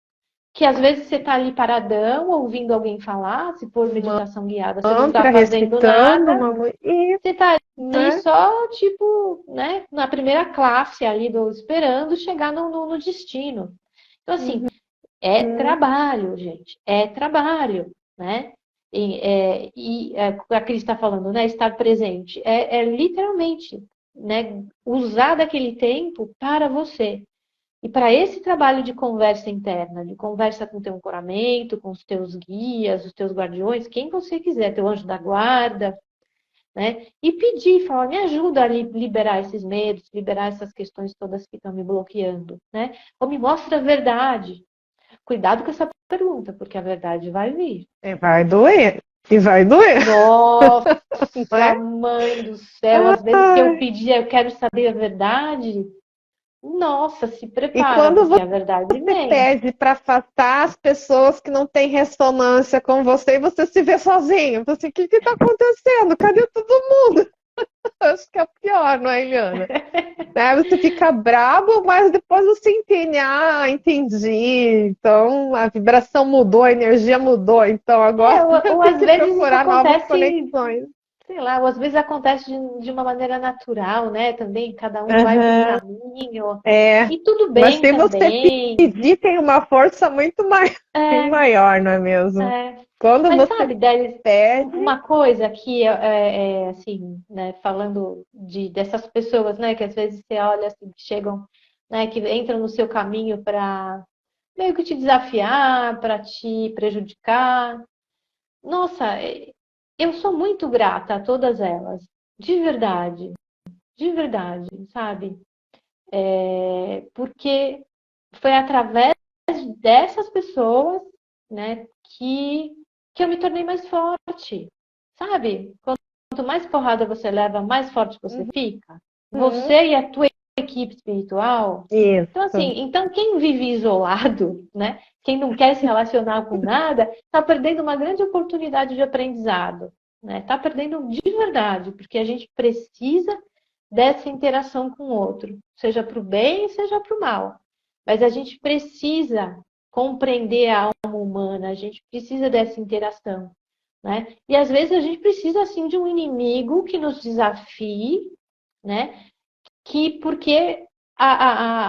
que às vezes você está ali paradão, ouvindo alguém falar, se for meditação guiada, você não está Mantra, fazendo recitando nada, uma... Isso, você está ali né? só, tipo, né, na primeira classe ali, esperando chegar no destino. Então, assim, é Uhum. trabalho, gente. É trabalho, né? A Cris está falando, né? Estar presente. Literalmente, né? Usar daquele tempo para você. E para esse trabalho de conversa interna, de conversa com o teu ancoramento, com os teus guias, os teus guardiões, quem você quiser, teu anjo da guarda, né? E pedir, falar, me ajuda a liberar esses medos, liberar essas questões todas que estão me bloqueando, né? Ou me mostra a verdade. Cuidado com essa pergunta, porque a verdade vai vir. E vai doer. E vai doer, Nossa, não é? mãe do céu, às vezes que eu pedia, eu quero saber a verdade. Nossa, se E prepara, quando porque a verdade você vem. pede para afastar as pessoas que não têm ressonância com você e você se vê sozinho, você assim, o que está acontecendo? Cadê todo mundo? Acho que é o pior, não é, Eliana? Né? Você fica brabo, mas depois você entende, entendi. Então a vibração mudou, a energia mudou, então agora eu Ou tenho às que vezes isso procurar novas acontece, conexões. sei lá, ou às vezes acontece de uma maneira natural, né? Também cada um vai para um Uhum, caminho. é. E tudo Mas bem se você também. pedir, tem uma força muito É, maior, não é mesmo? é. Quando Mas você sabe, Délis, pede, uma coisa que assim, né, falando dessas pessoas, né, que às vezes você olha assim, que chegam, né, que entram no seu caminho para meio que te desafiar, para te prejudicar. Nossa, eu sou muito grata a todas elas, de verdade, sabe? Porque foi através dessas pessoas, né, que eu me tornei mais forte, sabe? Quanto mais porrada você leva, mais forte você fica. uhum, Você e a tua equipe espiritual. Isso. Então, assim, então quem vive isolado, né? Quem não quer se relacionar com nada, está perdendo uma grande oportunidade de aprendizado, né? Está perdendo de verdade, porque a gente precisa dessa interação com o outro, seja para o bem, seja para o mal. Mas a gente precisa compreender a alma humana, a gente precisa dessa interação, né? E às vezes a gente precisa, assim, de um inimigo que nos desafie, né? Porque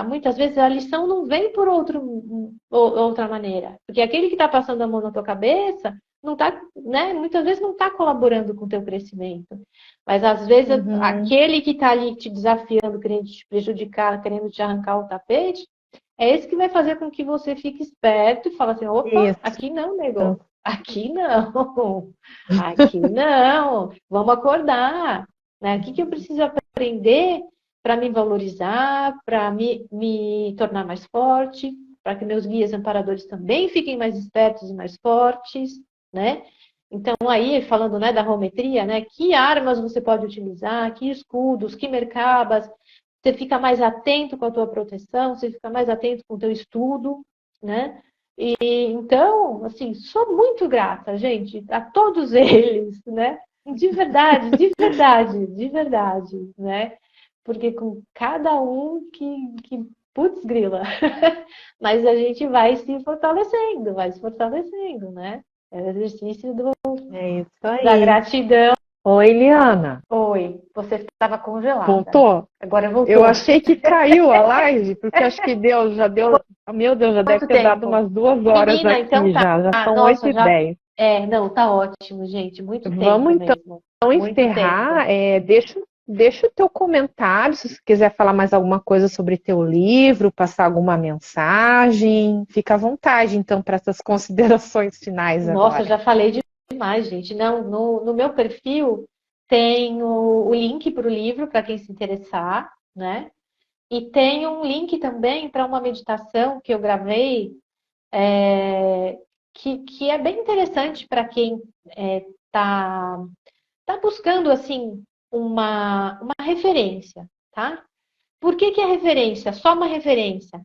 muitas vezes a lição não vem por outra maneira. Porque aquele que está passando a mão na tua cabeça não tá, né? Muitas vezes não está colaborando com o teu crescimento. Mas às vezes aquele que está ali te desafiando, querendo te prejudicar, querendo te arrancar o tapete, é esse que vai fazer com que você fique esperto e fale assim, opa, Isso. aqui não, nego. Aqui não. Aqui não. Vamos acordar. Né? O que eu preciso aprender para me valorizar, para me tornar mais forte, para que meus guias amparadores também fiquem mais espertos e mais fortes, né? Então, aí, falando, né, da rometria, né, que armas você pode utilizar, que escudos, que merkabas, você fica mais atento com a tua proteção, você fica mais atento com o teu estudo, né? E, então, assim, sou muito grata, gente, a todos eles, né? De verdade, de verdade, de verdade, né? Porque com cada um que putz grila, mas a gente vai se fortalecendo, né? É o exercício É isso da aí. gratidão. Oi, Eliana. Oi, você estava congelada. Voltou? Agora Eu voltou. achei que caiu a live, porque acho que já deu. Meu Deus, já deve Quanto ter dado tempo? umas 2 horas Menina, então aqui tá. já. Já são Nossa, já. 8h10. Não, tá ótimo, gente. Muito tempo Vamos então mesmo. Muito tempo. encerrar. Deixa o teu comentário, se você quiser falar mais alguma coisa sobre teu livro, passar alguma mensagem. Fica à vontade, então, para essas considerações finais Nossa, agora. já falei demais, gente. Não, no meu perfil tem o link para o livro, para quem se interessar, né? E tem um link também para uma meditação que eu gravei, que é bem interessante para quem está tá buscando, assim, uma referência, tá? Por que é referência? Só uma referência.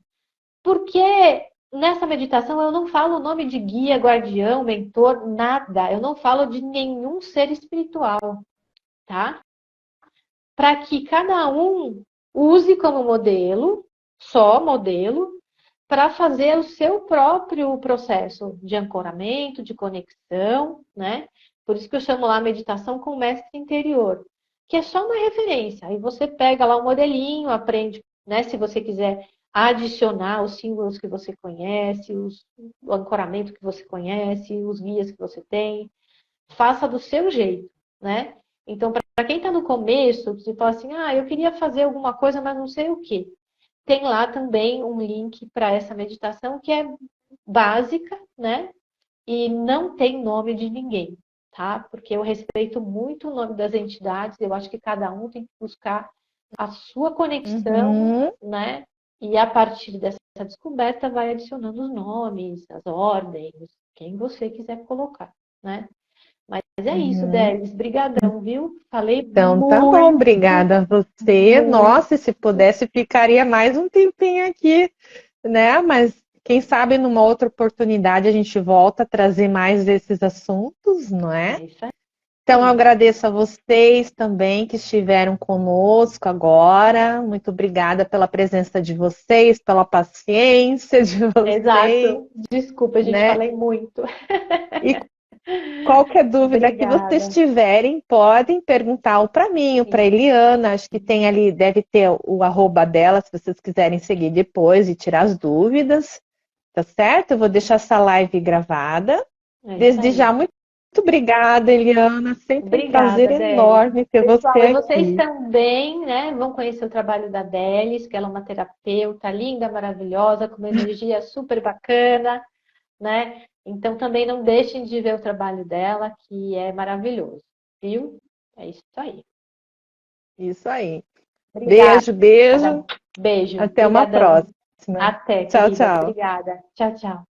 Porque nessa meditação eu não falo o nome de guia, guardião, mentor, nada. Eu não falo de nenhum ser espiritual, tá? Para que cada um use como modelo, só modelo, para fazer o seu próprio processo de ancoramento, de conexão, né? Por isso que eu chamo lá meditação com o mestre interior, que é só uma referência. Aí você pega lá o modelinho, aprende, né? Se você quiser adicionar os símbolos que você conhece, o ancoramento que você conhece, os guias que você tem, faça do seu jeito, né? Então, para quem está no começo, você fala assim, eu queria fazer alguma coisa, mas não sei o quê. Tem lá também um link para essa meditação que é básica, né? E não tem nome de ninguém, tá? Porque eu respeito muito o nome das entidades, eu acho que cada um tem que buscar a sua conexão, né? E a partir dessa descoberta vai adicionando os nomes, as ordens, quem você quiser colocar, né? Mas é isso, Delis. Brigadão, viu? Falei Então, tá bom, obrigada a você. muito. Nossa, se pudesse, ficaria mais um tempinho aqui, né? Mas quem sabe numa outra oportunidade a gente volta a trazer mais desses assuntos, não é? É isso aí. Então, eu agradeço a vocês também que estiveram conosco agora. Muito obrigada pela presença de vocês, pela paciência de vocês. Exato. Desculpa, a gente né? falei muito. E qualquer dúvida que vocês Obrigada. tiverem, podem perguntar ou para mim, ou para Eliana. Acho que tem ali, deve ter o arroba dela, se vocês quiserem seguir depois e tirar as dúvidas. Tá certo? Eu vou deixar essa live gravada. Desde já, muito obrigada, Eliana. Sempre um prazer Obrigada, Delis. enorme ter Pessoal, você e vocês aqui. também, né, vão conhecer o trabalho da Delis, que ela é uma terapeuta linda, maravilhosa, com uma energia super bacana, né? Então também não deixem de ver o trabalho dela, que é maravilhoso, viu? É isso aí. Isso aí. Obrigada. Beijo, beijo. Beijo. Até uma Obrigadão. próxima. Até, Tchau, querida. tchau. Obrigada. Tchau, tchau.